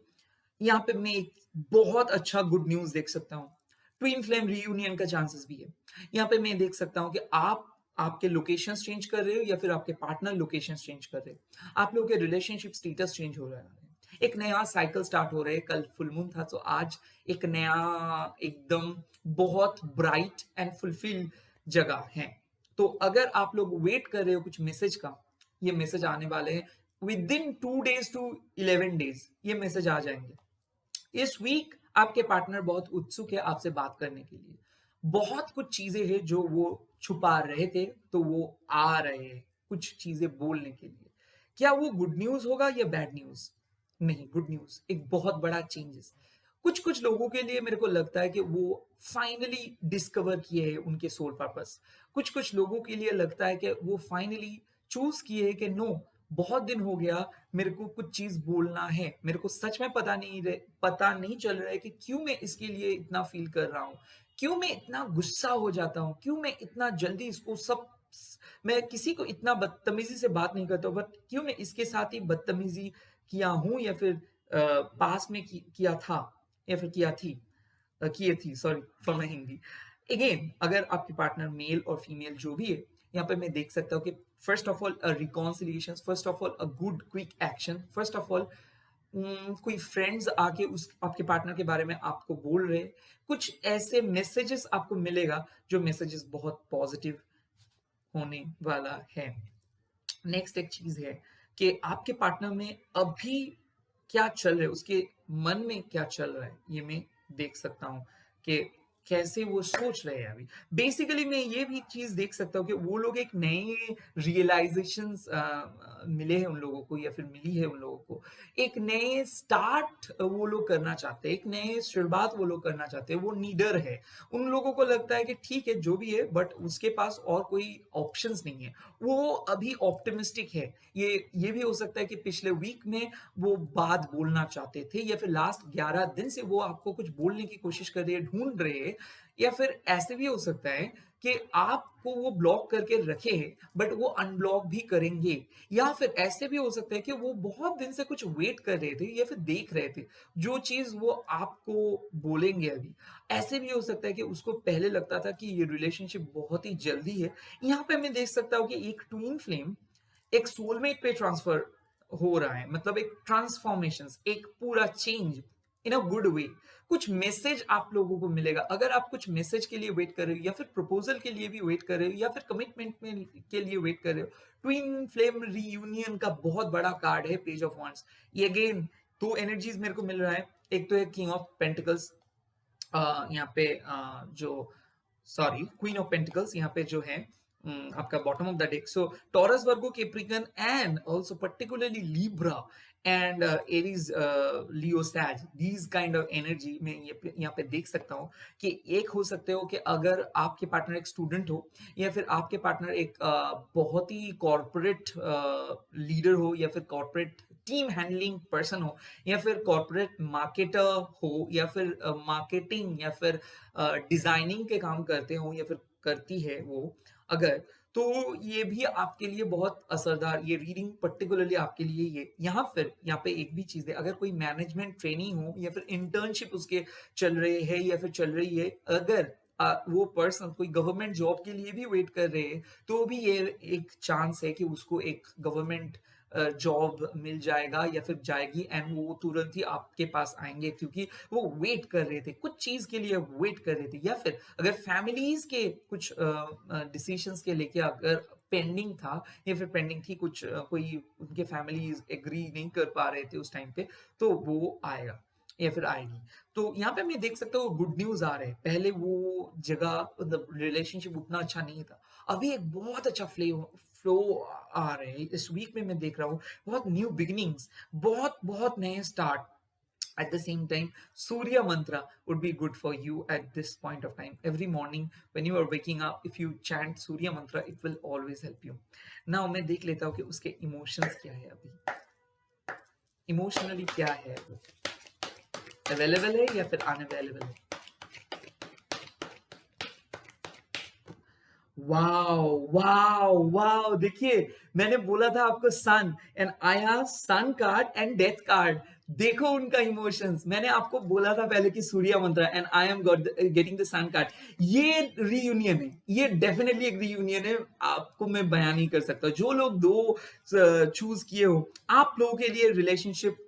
यहाँ पे मैं एक बहुत अच्छा गुड न्यूज देख सकता हूँ। ट्विन फ्लेम रीयूनियन का चांसेस भी है। यहाँ पे मैं देख सकता हूँ कि आप आपके लोकेशंस चेंज कर रहे हो या फिर आपके पार्टनर लोकेशंस चेंज कर रहे हो, आप लोगों के रिलेशनशिप स्टेटस चेंज हो रहा है, एक नया साइकिल स्टार्ट हो रहा है। कल फुल मून था तो आज एक नया एकदम बहुत ब्राइट एंड फुलफिल जगह है। तो अगर आप लोग वेट कर रहे हो कुछ मैसेज का, ये मैसेज आने वाले हैं with in 2 days to 11 days, ये मैसेज आ जाएंगे। इस वीक आपके पार्टनर बहुत उत्सुक है आपसे बात करने के लिए। बहुत कुछ चीजें हैं जो वो छुपा रहे थे तो वो आ रहे हैं कुछ चीजें बोलने के लिए। क्या वो गुड न्यूज होगा या बैड न्यूज? नहीं, गुड न्यूज, एक बहुत बड़ा चेंजेस। कुछ कुछ लोगों के लिए मेरे को लगता है कि वो फाइनली डिस्कवर किए हैं उनके सोल पर्पस। कुछ कुछ लोगों के लिए लगता है कि वो फाइनली चूज किए हैं कि नो, बहुत दिन हो गया, मेरे को कुछ चीज बोलना है, मेरे को सच में पता नहीं चल रहा है कि क्यों मैं इसके लिए इतना फील कर रहा हूँ, क्यों मैं इतना गुस्सा हो जाता हूँ, क्यों मैं इतना जल्दी इसको सब, मैं किसी को इतना बदतमीजी से बात नहीं करता हूँ, बट क्यों मैं इसके साथ ही बदतमीजी किया हूँ या फिर पास में किया था या फिर किए थी, sorry for my Hindi. Again, अगर आपके पार्टनर मेल और फीमेल जो भी है, यहाँ पे मैं देख सकता हूँ कि first of all reconciliation, first of all a good quick action, first of all कोई फ्रेंड्स आके उस आपके पार्टनर के बारे में आपको बोल रहे, कुछ ऐसे मैसेजेस आपको मिलेगा जो मैसेजेस बहुत पॉजिटिव होने वाला है। नेक्स्ट एक चीज है कि आपके पार्टनर में अभी क्या चल रहा है, उसके मन में क्या चल रहा है, ये मैं देख सकता हूँ कि कैसे वो सोच रहे हैं अभी। बेसिकली मैं ये भी चीज देख सकता हूँ कि वो लोग एक नए रियलाइजेशंस मिले हैं उन लोगों को या फिर मिली है उन लोगों को, एक नए स्टार्ट वो लोग करना चाहते हैं, एक नए शुरुआत वो लोग करना चाहते हैं। वो नीडर है, उन लोगों को लगता है कि ठीक है जो भी है, बट उसके पास और कोई ऑप्शंस नहीं है। वो अभी ऑप्टिमिस्टिक है। ये भी हो सकता है कि पिछले वीक में वो बात बोलना चाहते थे या फिर लास्ट 11 दिन से वो आपको कुछ बोलने की कोशिश कर रहे हैं, ढूंढ रहे हैं, या फिर ऐसे भी हो सकता है कि आपको वो ब्लॉक करके रखे हैं बट वो अनब्लॉक भी करेंगे, या फिर ऐसे भी हो सकता है कि वो बहुत दिन से कुछ वेट कर रहे थे या फिर देख रहे थे जो चीज वो आपको बोलेंगे अभी। ऐसे भी हो सकता है कि उसको पहले लगता था कि ये रिलेशनशिप बहुत ही जल्दी है। यहाँ पे मैं देख सकता हूँ कि एक ट्विन फ्लेम एक सोलमेट पे ट्रांसफर हो रहा है, मतलब एक ट्रांसफॉर्मेशन, एक पूरा change in a good way. कुछ मैसेज आप लोगों को मिलेगा। अगर आप कुछ मैसेज के लिए वेट कर रहे हो या फिर प्रपोजल के लिए भी वेट कर रहे हो या फिर कमिटमेंट में के लिए वेट कर रहे हो, ट्विन फ्लेम रीयूनियन का बहुत बड़ा कार्ड है पेज ऑफ वांड्स। ये अगेन दो एनर्जीज मेरे को मिल रहा है। एक तो है किंग ऑफ पेंटिकल्स, यहाँ पे जो सॉरी क्वीन ऑफ पेंटिकल्स यहाँ पे जो है आपका bottom of the deck. So Taurus, Virgo, Capricorn and also particularly Libra and Aries, Leo, Sag, these kind of energy में ये यहाँ पे देख सकता हूँ कि एक हो सकते हो कि अगर आपके पार्टनर एक स्टूडेंट हो या फिर आपके पार्टनर एक बहुत ही कॉर्पोरेट लीडर हो या फिर कॉर्पोरेट टीम हैंडलिंग पर्सन हो या फिर कॉर्पोरेट मार्केटर हो या फिर मार्केटिंग या फिर डिजाइनिंग के काम करते हो या फिर करती है वो, अगर तो ये भी आपके लिए बहुत असरदार, ये रीडिंग पर्टिकुलरली आपके लिए ये। यहाँ पे एक भी चीज है, अगर कोई मैनेजमेंट ट्रेनिंग हो या फिर इंटर्नशिप उसके चल रहे है या फिर चल रही है, अगर वो पर्सन कोई गवर्नमेंट जॉब के लिए भी वेट कर रहे हैं तो भी ये एक चांस है कि उसको एक गवर्नमेंट जॉब मिल जाएगा या फिर जाएगी एंड वो तुरंत ही आपके पास आएँगे क्योंकि वो वेट कर रहे थे, कुछ चीज़ के लिए वेट कर रहे थे या फिर अगर फैमिलीज़ के कुछ डिसीजंस के लेके अगर पेंडिंग था या फिर पेंडिंग थी कुछ कोई उनके फैमिलीज़ एग्री नहीं कर पा रहे थे उस टाइम पे, तो वो आएगा या फिर आएगी। तो यहाँ पे मैं देख सकता हूँ गुड न्यूज़ आ रहे हैं। पहले वो जगह मतलब रिलेशनशिप उतना अच्छा नहीं था। अभी एक बहुत अच्छा फ्लो आ रहे हैं। इस वीक में मैं देख रहा हूँ बहुत न्यू बिगिनिंग्स, बहुत नए start. At the same time, Surya Mantra would be good for you at this point of time. Every morning when you are waking up, if you chant Surya Mantra, it will always help you. Now मैं देख लेता हूँ कि उसके emotions क्या है अभी, emotionally क्या है, अवेलेबल है या फिर अनअवेलेबल है। वाओ वाओ वाओ, देखिए मैंने बोला था आपको sun and I have sun card and death card. देखो उनका इमोशंस, मैंने आपको बोला था पहले कि सूर्य मंत्र and I am getting the sun card. ये रीयूनियन है, ये डेफिनेटली एक रीयूनियन है। आपको मैं बयान नहीं कर सकता। जो लोग दो चूज किए हो, आप लोगों के लिए relationship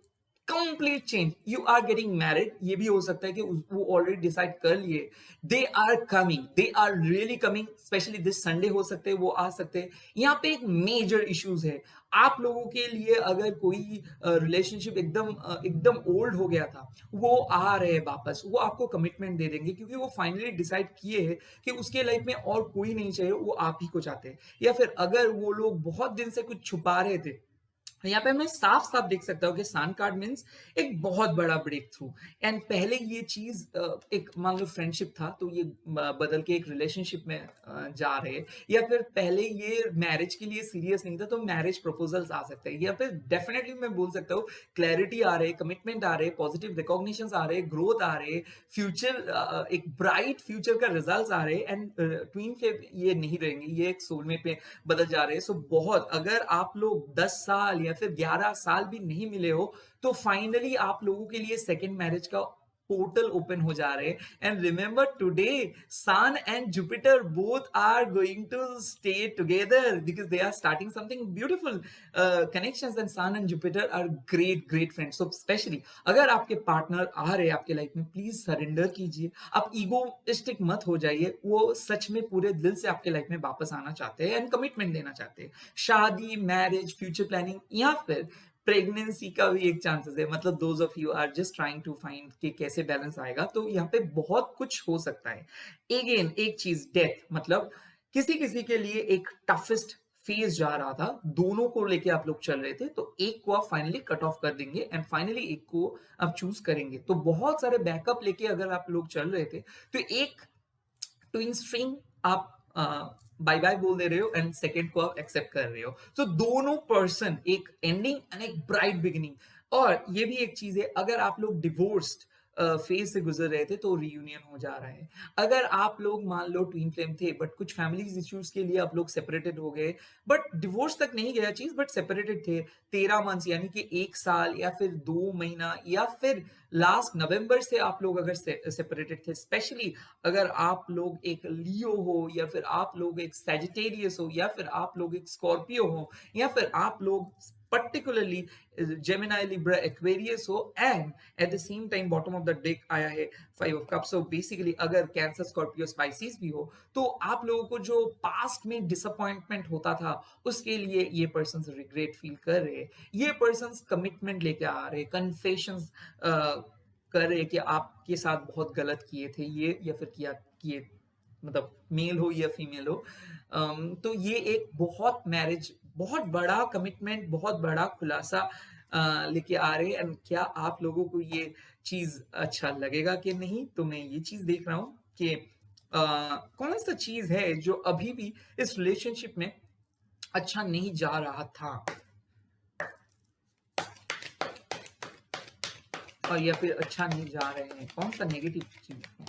complete change. You are getting married, ये भी हो सकता है कि वो ऑलरेडी डिसाइड कर लिए। They are coming, they are really coming, specially this Sunday हो सकते हैं वो आ सकते हैं। यहाँ पे एक मेजर इश्यूज है आप लोगों के लिए। अगर कोई रिलेशनशिप एकदम ओल्ड हो गया था, वो आ रहे हैं वापस, वो आपको कमिटमेंट दे देंगे क्योंकि वो फाइनली डिसाइड किए हैं कि उसके लाइफ में और कोई नहीं चाहिए, वो आप ही को चाहते हैं। या फिर अगर वो लोग बहुत दिन से कुछ छुपा रहे थे, यहाँ पे मैं साफ साफ देख सकता हूँ कि सान कार्ड मीन्स एक बहुत बड़ा ब्रेक थ्रू। एंड पहले ये चीज एक मान लो फ्रेंडशिप था तो ये बदल के एक रिलेशनशिप में जा रहे हैं, या फिर पहले ये मैरिज के लिए सीरियस नहीं था तो मैरिज प्रपोजल्स आ सकते हैं, या फिर डेफिनेटली मैं बोल सकता हूँ क्लैरिटी आ रहे हैं, कमिटमेंट आ रहे हैं, पॉजिटिव रिकॉग्निशन आ रहे हैं, ग्रोथ आ रहे हैं, फ्यूचर एक ब्राइट फ्यूचर का रिजल्ट आ रहे हैं। एंड ट्विन फ्लेम ये नहीं रहेंगे, ये एक सोलमेट में बदल जा रहे हैं। सो बहुत, अगर आप लोग 10 साल या फिर 11 साल भी नहीं मिले हो, तो फाइनली आप लोगों के लिए सेकंड मैरिज का पोर्टल ओपन हो जा रहे हैं। And remember today sun and Jupiter both are going to stay together because they are starting something beautiful connections. And sun and Jupiter are great friends. So specially अगर आपके partner आ रहे हैं आपके life में, प्लीज सरेंडर कीजिए, आप egoistic मत हो जाइए। वो सच में पूरे दिल से आपके लाइफ में वापस आना चाहते हैं एंड कमिटमेंट देना चाहते हैं। शादी, मैरिज, फ्यूचर प्लानिंग या फिर प्रेगनेंसी का भी एक चांसेस है। मतलब those of you are just trying to find कि कैसे बैलेंस आएगा, तो यहाँ पे बहुत कुछ हो सकता है। अगेन एक चीज, डेथ, मतलब किसी किसी के लिए एक टफेस्ट फेज जा रहा था, दोनों को लेके आप लोग चल रहे थे, तो एक को आप फाइनली कट ऑफ कर देंगे एंड फाइनली एक को आप चूज करेंगे। तो बहुत सारे बैकअप लेके अगर आप लोग चल रहे थे, तो एक ट्विन स्ट्रिंग आप बाय बाय बोल दे रहे हो एंड सेकंड को आप एक्सेप्ट कर रहे हो। तो दोनों पर्सन, एक एंडिंग एंड एक ब्राइट बिगिनिंग। और ये भी एक चीज है, अगर आप लोग डिवोर्स्ड फेज से गुजर रहे थे तो रियूनियन हो जा रहा है। अगर आप लोग मान लो ट्विन फ्लेम थे बट कुछ फैमिली इश्यूज के लिए आप लोग सेपरेटेड हो गए, बट डिवोर्स तक नहीं गया चीज, बट सेपरेटेड थे 13 मंथ्स यानी कि 1 साल या फिर 2 महीना, या फिर लास्ट नवंबर से आप लोग अगर सेपरेटेड थे, स्पेशली अगर आप लोग एक लियो हो या फिर आप लोग एक सैजिटेरियस हो या फिर आप लोग एक स्कॉर्पियो हो या फिर आप लोग पर्टिकुलरली जेमिनाई, लिब्रा, एक्वेरियस हो, and at the same time bottom of the deck आया है 5 ऑफ कप्स। सो बेसिकली अगर कैंसर, स्कॉर्पियो, स्पाइसिस भी हो, तो आप लोगों को जो पास्ट में डिसअपॉइंटमेंट होता था उसके लिए ये पर्सन रिग्रेट फील कर रहे हैं। ये पर्सन कमिटमेंट लेके आ रहे, कन्फेशंस कर रहे कि आपके साथ बहुत गलत किए थे ये, या फिर किया किए, मतलब मेल हो या फीमेल हो। तो ये एक बहुत मैरिज, बहुत बड़ा कमिटमेंट, बहुत बड़ा खुलासा लेके आ रहे हैं। एंड क्या आप लोगों को ये चीज अच्छा लगेगा कि नहीं, तो मैं ये चीज देख रहा हूँ कि कौन सा चीज है जो अभी भी इस रिलेशनशिप में अच्छा नहीं जा रहा था, और या फिर अच्छा नहीं जा रहे हैं, कौन सा नेगेटिव चीज है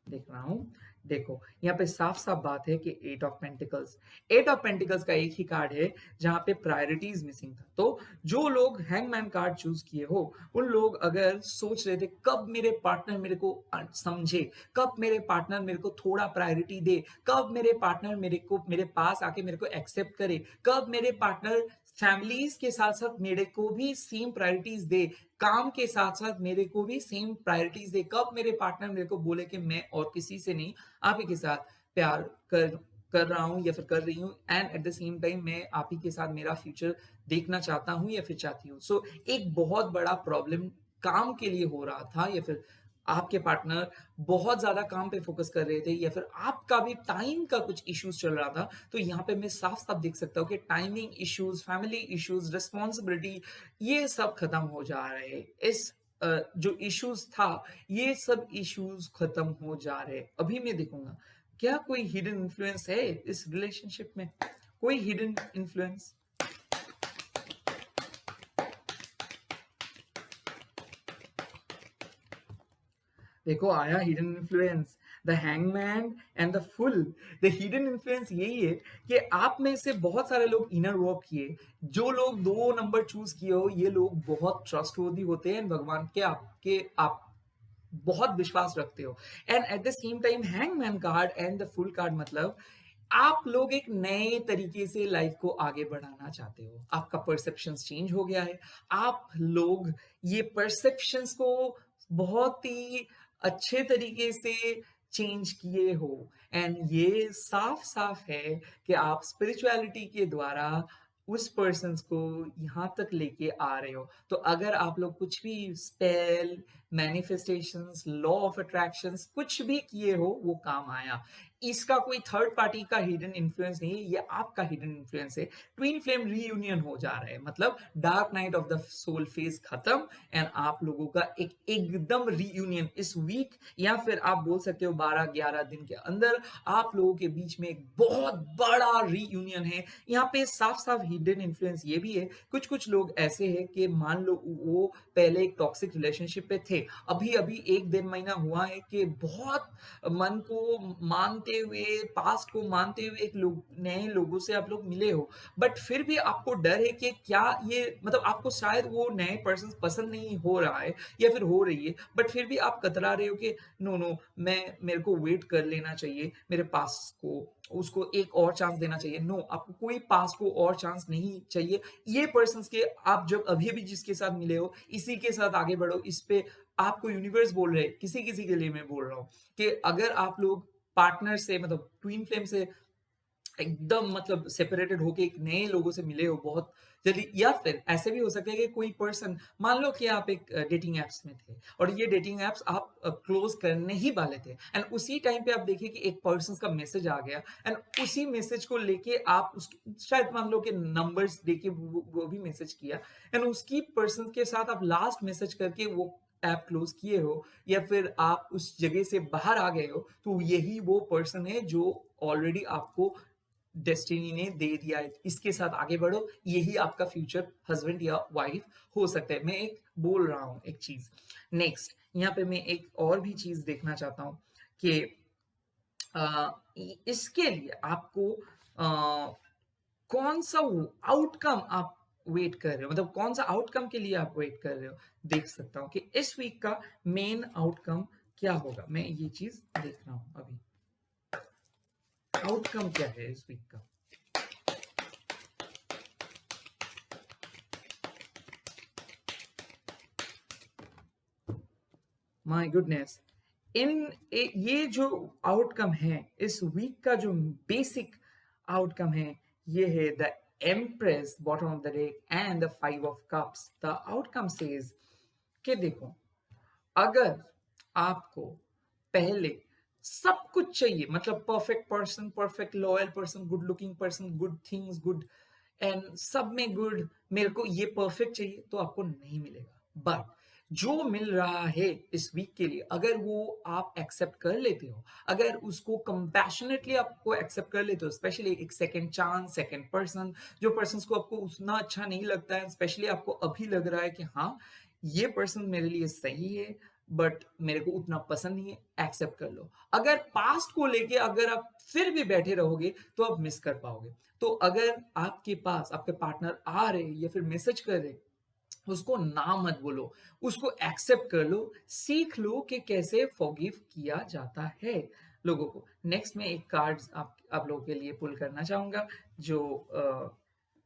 देख रहा हूं। देखो यहाँ पे साफ साफ बात है कि 8 ऑफ पेंटिकल्स, 8 ऑफ पेंटिकल्स का एक ही कार्ड है जहां पे प्रायोरिटीज मिसिंग था। तो जो लोग हैंगमैन कार्ड चूज किए हो, उन लोग अगर सोच रहे थे कब मेरे पार्टनर मेरे को समझे, कब मेरे पार्टनर मेरे को थोड़ा प्रायोरिटी दे, कब मेरे पार्टनर मेरे को मेरे पास आके मेरे को एक्सेप्ट करे, कब मेरे पार्टनर फैमिलीज के साथ साथ मेरे को भी सेम प्रायोरिटीज दे, काम के साथ साथ मेरे को भी सेम प्रायोरिटीज दे। कब मेरे पार्टनर मेरे को बोले कि मैं और किसी से नहीं, आप ही के साथ प्यार कर रहा हूँ या फिर कर रही हूँ, and at the same time मैं आप ही के साथ मेरा फ्यूचर देखना चाहता हूँ या फिर चाहती हूँ। सो एक बहुत बड़ा प्रॉब्लम काम के लिए हो रहा था, या फिर आपके पार्टनर बहुत ज़्यादा काम पे फ़ोकस कर रहे थे, या फिर आपका भी टाइम का कुछ इश्यूज़ चल रहा था। तो यहाँ पे मैं साफ-साफ देख सकता हूँ कि timing issues, family issues, responsibility, ये सब खत्म हो जा रहे हैं। जो इश्यूज़ था, ये सब इश्यूज़ खत्म हो जा रहे हैं। अभी मैं देखूँगा, क्या कोई हिडन इन्फ्लुएंस है इस रिलेशनशिप में? कोई हिडन इन्फ्लुएंस? देखो आया hidden influence, the hangman and the full. The hidden influence यही है कि आप में से बहुत सारे लोग इनर वर्क किए, जो लोग 2 नंबर चूज किए हो, ये लोग बहुत ट्रस्टवर्दी होते हैं, भगवान के आपके आप बहुत विश्वास रखते हो। And at the same time hangman card and the full card मतलब आप लोग एक नए तरीके से लाइफ को आगे बढ़ाना चाहते हो, आपका परसेप्शंस चेंज हो गया है, आप लोग ये परसेप्शंस को बहुत ही अच्छे तरीके से चेंज किए हो। एंड ये साफ साफ है कि आप स्पिरिचुअलिटी के द्वारा उस पर्सन को यहाँ तक लेके आ रहे हो। तो अगर आप लोग कुछ भी spell, manifestations, law of attractions कुछ भी किए हो, वो काम आया। इसका कोई थर्ड पार्टी का हिडन इन्फ्लुएंस नहीं है, ये आपका हिडन इन्फ्लुएंस है। ट्विन फ्लेम रीयूनियन हो जा रहा है, मतलब dark night of the soul phase खत्म, एंड आप लोगों का एक एकदम रीयूनियन इस वीक, या फिर आप बोल सकते हो 12-11 दिन के अंदर आप लोगों के बीच में एक बहुत बड़ा रीयूनियन है। यहाँ पे साफ साफ हिडन इन्फ्लुएंस ये भी है, कुछ कुछ लोग ऐसे हैं कि मान लो वो पहले एक टॉक्सिक रिलेशनशिप पे थे, अभी अभी 1-1.5 महीना हुआ है कि बहुत मन को मानते हुए, पास्ट को मानते हुए एक लोग नए लोगों से आप लोग मिले हो, बट फिर भी आपको डर है कि क्या ये मतलब आपको शायद वो नए पर्सन पसंद नहीं हो रहा है या फिर हो रही है, बट फिर भी आप कतरा रहे हो कि नो नो, मैं मेरे को वेट कर लेना चाहिए, मेरे पास को उसको एक और चांस देना चाहिए। नो, आपको कोई पास को और चांस नहीं चाहिए। ये पर्सन के आप जब अभी अभी जिसके साथ मिले हो, इसी के साथ आगे बढ़ो। इस पे आपको यूनिवर्स बोल रहे हैं, किसी किसी के लिए मैं बोल रहा हूँ कि अगर आप लोग पार्टनर से मतलब ट्विन फ्लेम से एकदम मतलब सेपरेटेड होके एक नए लोगों से मिले हो बहुत जल्दी, या फिर ऐसे भी हो सकता है कि कोई पर्सन, मान लो कि आप एक डेटिंग एप्स में थे और ये डेटिंग एप्स आप क्लोज करने ही वाले थे, एंड उसी टाइम पे आप देखिए कि एक पर्सन का मैसेज आ गया, एंड उसी मैसेज को लेके आप उस शायद मान लो कि नंबर्स देके वो भी मैसेज किया, एंड उसकी पर्सन के साथ आप लास्ट मैसेज करके वो ऐप क्लोज किए हो, या फिर आप उस जगह से बाहर आ गए हो, तो यही वो पर्सन है जो ऑलरेडी आपको डेस्टिनी ने दे दिया है, इसके साथ आगे बढ़ो, यही आपका फ्यूचर हस्बैंड या वाइफ हो सकता है। मैं एक बोल रहा हूँ एक चीज। नेक्स्ट यहाँ पे मैं एक और भी चीज देखना चाहता हूँ कि इसके लिए आपको कौन सा आउटकम आप वेट कर रहे हो, मतलब कौन सा आउटकम के लिए आप वेट कर रहे हो। देख सकता हूँ कि इस वीक का मेन आउटकम क्या होगा, मैं ये चीज देख रहा हूँ अभी। आउटकम क्या है इस वीक का? माय गुडनेस, ये जो आउटकम है इस वीक का, जो बेसिक आउटकम है, ये है the empress bottom of the deck and the 5 of cups. The outcome says कि देखो, अगर आपको पहले सब कुछ चाहिए, मतलब perfect person, perfect loyal person, good looking person, good things, good and सब में गुड, मेरे को ये परफेक्ट चाहिए, तो आपको नहीं मिलेगा। बट जो मिल रहा है इस वीक के लिए, अगर वो आप एक्सेप्ट कर लेते हो, अगर उसको कंपैशनेटली आपको एक्सेप्ट कर लेते हो, स्पेशली एक सेकंड चांस, सेकंड पर्सन, जो पर्सन को आपको उतना अच्छा नहीं लगता है, स्पेशली आपको अभी लग रहा है कि हाँ ये पर्सन मेरे लिए सही है बट मेरे को उतना पसंद नहीं है, एक्सेप्ट कर लो। अगर पास्ट को लेके अगर आप फिर भी बैठे रहोगे तो आप मिस कर पाओगे। तो अगर आपके पास आपके पार्टनर आ रहे या फिर मैसेज कर रहे, उसको ना मत बोलो, उसको एक्सेप्ट कर लो, सीख लो कि कैसे फॉरगिव किया जाता है लोगों को। नेक्स्ट में एक कार्ड आप लोगों के लिए पुल करना चाहूंगा, जो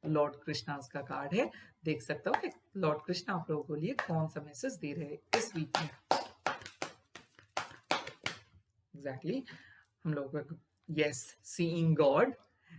लॉर्ड कृष्णा का कार्ड है, देख सकता हूँ कि लॉर्ड कृष्णा आप लोगों के लिए कौन सा मैसेज दे रहे हैं इस वीक में। एग्जैक्टली हम लोगों को यस, सीइंग गॉड,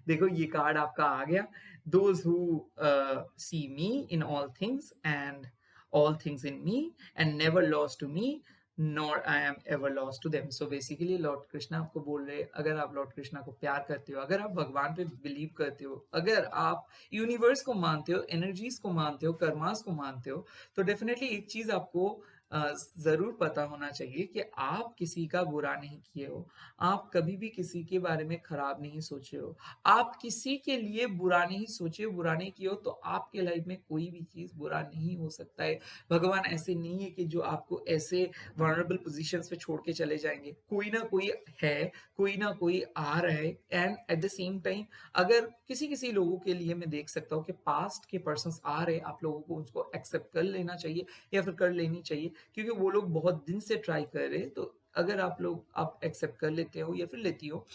देखो ये कार्ड आपका आ गया। Those who see me in all things and all things in me and never lost to me nor I am ever lost to them। so basically Lord Krishna आपको बोल रहे हैं, अगर आप लॉर्ड कृष्णा को प्यार करते हो, अगर आप भगवान पे बिलीव करते हो, अगर आप यूनिवर्स को मानते हो, एनर्जीज को मानते हो, कर्मास को मानते हो, तो डेफिनेटली एक चीज आपको जरूर पता होना चाहिए कि आप किसी का बुरा नहीं किए हो, आप कभी भी किसी के बारे में खराब नहीं सोचे हो, आप किसी के लिए बुरा नहीं सोचे हो, बुरा नहीं किए हो, तो आपके लाइफ में कोई भी चीज बुरा नहीं हो सकता है। भगवान ऐसे नहीं है कि जो आपको ऐसे वनरेबल पोजीशंस पे छोड़ के चले जाएंगे। कोई ना कोई है, कोई ना कोई आ रहा है, and at the same time अगर किसी किसी लोगों के लिए मैं देख सकता हूँ कि पास्ट के पर्सन्स आ रहे हैं, आप लोगों को उसको एक्सेप्ट कर लेना चाहिए या फिर कर लेनी चाहिए, क्योंकि वो लोग बहुत दिन से ट्राई कर रहे हैं। तो अगर आप एक्सेप्ट कर लेते हो या फिर लेती हो,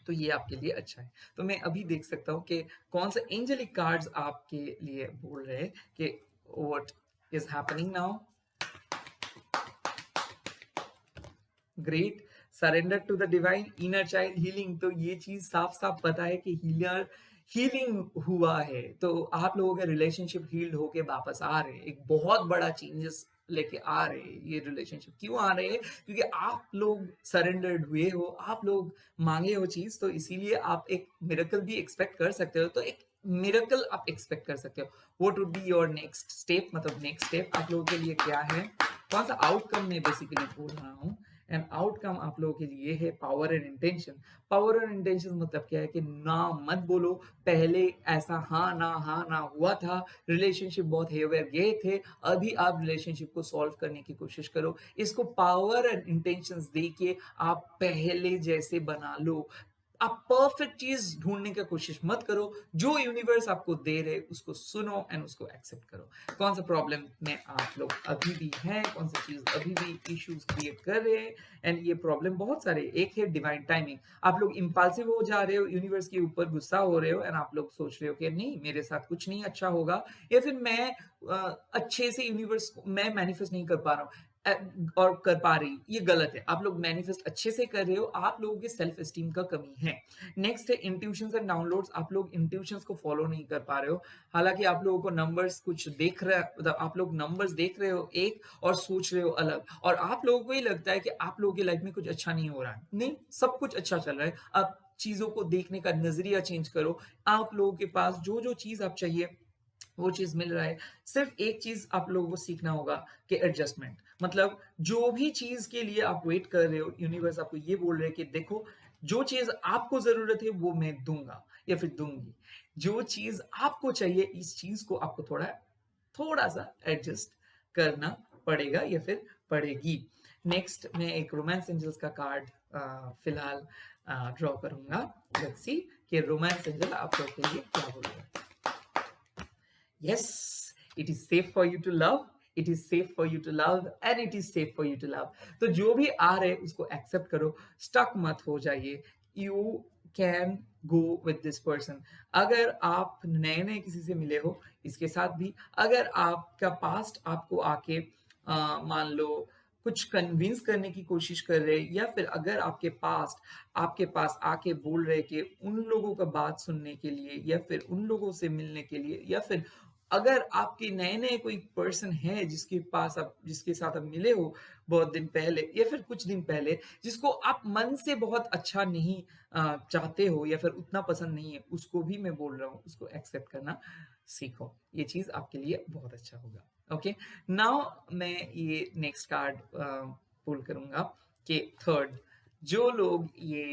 तो ये आपके लिए अच्छा है। तो मैं अभी देख सकता हूँ कि कौन सा एंजेलिक कार्ड्स आपके लिए बोल रहे हैं कि what is happening now. Great, surrender to the divine, inner child healing. तो ये चीज साफ साफ पता है कि हीलिंग हुआ है, तो आप लोगों के रिलेशनशिप हील्ड होके वापस आ रहे हैं, एक बहुत बड़ा चेंजेस लेके आ रहे हैं। ये रिलेशनशिप क्यों आ रहे हैं? क्योंकि आप लोग सरेंडर्ड हुए हो, आप लोग मांगे हो चीज, तो इसीलिए आप एक मिरेकल भी एक्सपेक्ट कर सकते हो। तो एक मिरेकल आप एक्सपेक्ट कर सकते हो। What would be your next step, मतलब नेक्स्ट स्टेप आप लोगों के लिए क्या है, कौन सा आउटकम में बेसिकली बोल रहा हूँ। एंड आउटकम आप लोगों के लिए है power and intention. Power and intention मतलब क्या है कि ना मत बोलो, पहले ऐसा हाँ ना हुआ था, रिलेशनशिप बहुत हेयर गए थे, अभी आप रिलेशनशिप को सॉल्व करने की कोशिश करो, इसको पावर एंड इंटेंशंस दे के आप पहले जैसे बना लो। आप परफेक्ट चीज ढूंढने की कोशिश मत करो, जो यूनिवर्स आपको दे रहे उसको सुनो एंड उसको एक्सेप्ट करो। कौन सा प्रॉब्लम में आप लोग अभी भी हैं, कौन सा चीज अभी भी इश्यूज क्रिएट कर रहे हैं, एंड ये प्रॉब्लम बहुत सारे। एक है डिवाइन टाइमिंग, आप लोग इंपल्सिव हो जा रहे हो, यूनिवर्स के ऊपर गुस्सा हो रहे हो, एंड आप लोग सोच रहे हो कि नहीं मेरे साथ कुछ नहीं अच्छा होगा, या फिर मैं अच्छे से यूनिवर्स मैं मैनिफेस्ट नहीं कर पा रहा हूँ और कर पा रही, ये गलत है। आप लोग मैनिफेस्ट अच्छे से कर रहे हो, आप लोगों के सेल्फ एस्टीम का कमी है। नेक्स्ट है इंट्यूशंस एंड डाउनलोड्स, आप लोग इंट्यूशंस को फॉलो नहीं कर पा रहे हो। हालांकि आप लोगों को नंबर्स कुछ देख रहा है, मतलब आप लोग नंबर्स देख रहे हो एक और सोच रहे हो अलग, और आप लोगों को ही लगता है कि आप लोगों की लाइफ में कुछ अच्छा नहीं हो रहा है। नहीं, सब कुछ अच्छा चल रहा है। आप चीजों को देखने का नजरिया चेंज करो। आप लोगों के पास जो जो चीज आप चाहिए वो चीज मिल रहा है। सिर्फ एक चीज आप लोगों को सीखना होगा कि एडजस्टमेंट, मतलब जो भी चीज के लिए आप वेट कर रहे हो, यूनिवर्स आपको ये बोल रहे हैं कि देखो जो चीज आपको जरूरत है वो मैं दूंगा या फिर दूंगी। जो चीज आपको चाहिए, इस चीज को आपको थोड़ा थोड़ा सा एडजस्ट करना पड़ेगा या फिर पड़ेगी। नेक्स्ट मैं एक रोमांस एंजल्स का कार्ड फिलहाल ड्रॉ करूंगा। लेट्स सी कि रोमांस एंजल आप लोग के लिए क्या बोल रहे हैं। Yes, it is safe for you to love, it is safe for you to love and it is safe for you to love। तो जो भी आ रहे उसको एक्सेप्ट करो, स्टक मत हो जाइए। You can go with this person. अगर आप नए नए किसी से मिले हो, इसके साथ भी अगर आपका पास्ट आपको आके मान लो कुछ कन्विंस करने की कोशिश कर रहे, या फिर अगर आपके पास आके बोल रहे कि उन लोगों का बात सुनने के लिए या फिर उन लोगों से मिलने के लिए, या फिर अगर आपके नए नए कोई पर्सन है जिसके साथ आप मिले हो बहुत दिन पहले या फिर कुछ दिन पहले, जिसको आप मन से बहुत अच्छा नहीं चाहते हो या फिर उतना पसंद नहीं है, उसको भी मैं बोल रहा हूँ उसको एक्सेप्ट करना सीखो। ये चीज आपके लिए बहुत अच्छा होगा। ओके, नाउ मैं ये नेक्स्ट कार्ड पुल करूंगा कि थर्ड, जो लोग ये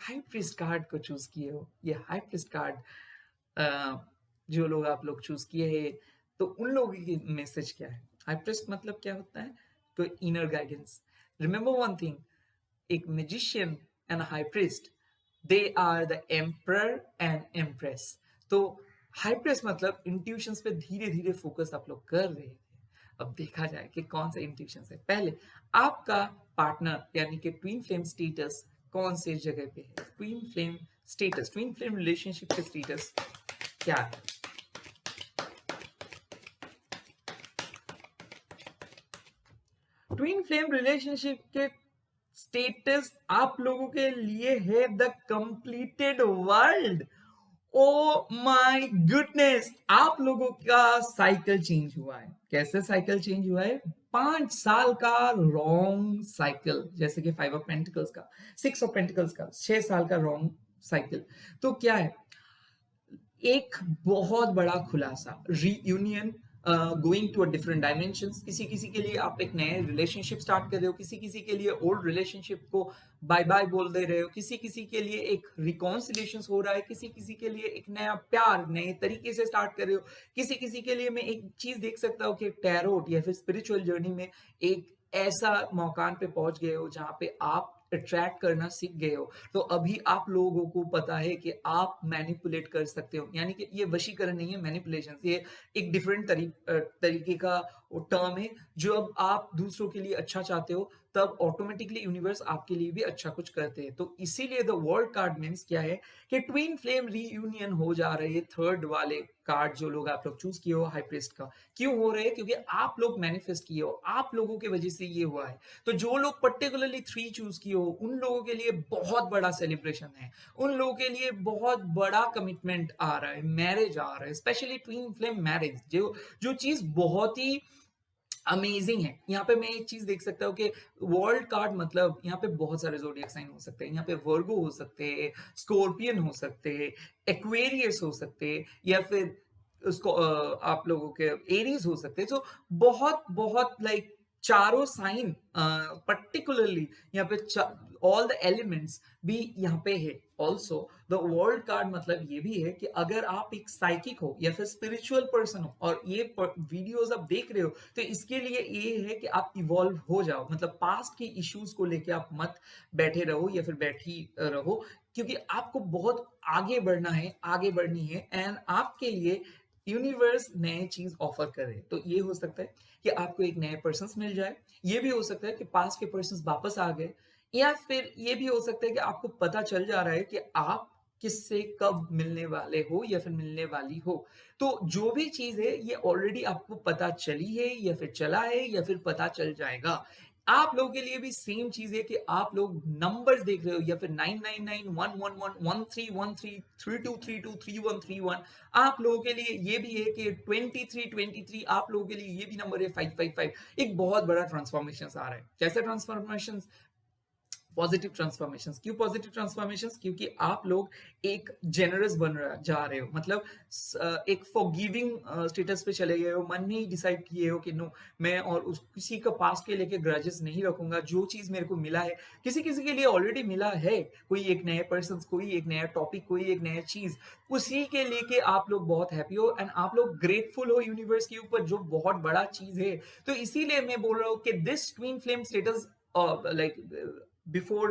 हाई प्रीस्ट कार्ड को चूज किए हो, ये हाई प्रीस्ट कार्ड जो लोग आप लोग चूज किए हैं, तो उन लोगों की मैसेज क्या है। हाई प्रीस्ट मतलब क्या होता है? तो inner guidance. Remember one thing, एक magician and high priest, they are the emperor and empress. तो हाई प्रीस्ट मतलब इंट्यूशंस पे धीरे धीरे फोकस आप लोग कर रहे हैं। अब देखा जाए कि कौन सा इंट्यूशंस है। पहले आपका पार्टनर यानी कि ट्विन फ्लेम स्टेटस कौन से जगह पे है। Twin flame status, twin flame relationship के स्टेटस क्या है? ट्विन फ्लेम रिलेशनशिप के स्टेटस आप लोगों के लिए है the completed world. Oh my goodness, आप लोगों का साइकिल चेंज हुआ है। कैसे साइकिल चेंज हुआ है? 5 साल का रॉन्ग साइकिल, जैसे कि 5 ऑफ पेंटिकल्स का, 6 ऑफ पेंटिकल्स का, 6 साल का रॉन्ग साइकिल। तो क्या है? एक बहुत बड़ा खुलासा, reunion, going to a different dimensions. किसी किसी के लिए आप एक नए रिलेशनशिप स्टार्ट कर रहे हो, किसी किसी के लिए ओल्ड रिलेशनशिप को बाय बाय बोल दे रहे हो, किसी किसी के लिए एक रिकॉन्सिलेशन हो रहा है, किसी किसी के लिए एक नया प्यार नए तरीके से स्टार्ट कर रहे हो, किसी किसी के लिए मैं एक चीज देख सकता हूँ कि टैरोट या फिर स्पिरिचुअल जर्नी में एक ऐसा मौकान पे पहुंच गए हो जहां पे आप अट्रैक्ट करना सीख गए हो। तो अभी आप लोगों को पता है कि आप मैनिपुलेट कर सकते हो, यानी कि ये वशीकरण नहीं है, मैनिपुलेशन। ये एक डिफरेंट तरीके का टर्म है। जो अब आप दूसरों के लिए अच्छा चाहते हो, तब ऑटोमेटिकली यूनिवर्स आपके लिए भी अच्छा कुछ करते हैं। तो इसीलिए द वर्ल्ड कार्ड मीन्स क्या है कि ट्विन फ्लेम रीयूनियन हो जा रहे हैं। थर्ड वाले कार्ड जो लोग आप लोग चूज किए हो, हाई प्रीस्ट का, क्यों हो रहे हैं? क्योंकि आप लोग मैनिफेस्ट किए हो, आप लोगों की वजह से ये हुआ है। तो जो लोग पर्टिकुलरली 3 चूज किए हो, उन लोगों के लिए बहुत बड़ा सेलिब्रेशन है, उन लोगों के लिए बहुत बड़ा कमिटमेंट आ रहा है, मैरिज आ रहा है, स्पेशली ट्विन फ्लेम मैरिज, जो जो चीज बहुत ही अमेजिंग है। यहाँ पे मैं एक चीज देख सकता हूँ कि वर्ल्ड कार्ड मतलब यहाँ पे बहुत सारे जोडियक साइन हो सकते हैं। यहाँ पे वर्गो हो सकते हैं, स्कॉर्पियन हो सकते हैं, एक्वेरियस हो सकते हैं, या फिर उसको आप लोगों के एरीज हो सकते हैं। तो बहुत बहुत लाइक चारों साइन पर्टिकुलरली यहाँ पे ऑल द एलिमेंट्स भी यहाँ पे है। ऑल्सो द वर्ल्ड कार्ड मतलब ये भी है कि अगर आप एक साइकिक हो या फिर स्पिरिचुअल पर्सन हो और ये वीडियोस आप देख रहे हो, तो इसके लिए ये है कि आप इवॉल्व हो जाओ। मतलब पास्ट के इश्यूज को लेके आप मत बैठे रहो या फिर बैठी रहो, क्योंकि आपको बहुत आगे बढ़ना है, आगे बढ़नी है, एंड आपके लिए यूनिवर्स नए चीज ऑफर करे। तो ये हो सकता है कि आपको एक नए पर्सन मिल जाए, ये भी हो सकता है कि पास के पर्सन वापस आ गए, या फिर ये भी हो सकता है कि आपको पता चल जा रहा है कि आप किससे कब मिलने वाले हो या फिर मिलने वाली हो। तो जो भी चीज है ये ऑलरेडी आपको पता चली है या फिर चला है या फिर पता चल जाएगा। आप लोगों के लिए भी सेम चीज है कि आप लोग नंबर्स देख रहे हो, या फिर 999 111 1313 3232 3131 आप लोगों के लिए ये भी है कि 23 आप लोगों के लिए ये भी नंबर है 555। एक बहुत बड़ा ट्रांसफॉर्मेशन आ रहा है। कैसे ट्रांसफॉर्मेशन? Positive transformations. क्यों पॉजिटिव ट्रांसफॉर्मेशंस? क्योंकि आप लोग एक जेनरस जा रहे हो, मतलब एक फॉरगिविंग स्टेटस पे चले गए हो। मन में ही डिसाइड किए हो कि नो, मैं और उस किसी का पास्ट के लेके ग्रजेस नहीं रखूंगा। जो चीज मेरे को मिला है, किसी किसी के लिए ऑलरेडी मिला है, कोई एक नए पर्सन, कोई एक नया टॉपिक, कोई एक नया चीज, उसी के लेके आप लोग बहुत हैप्पी हो एंड आप लोग ग्रेटफुल हो यूनिवर्स के ऊपर, जो बहुत बड़ा चीज है। तो इसीलिए मैं बोल रहा हूँ कि this twin flame status, like before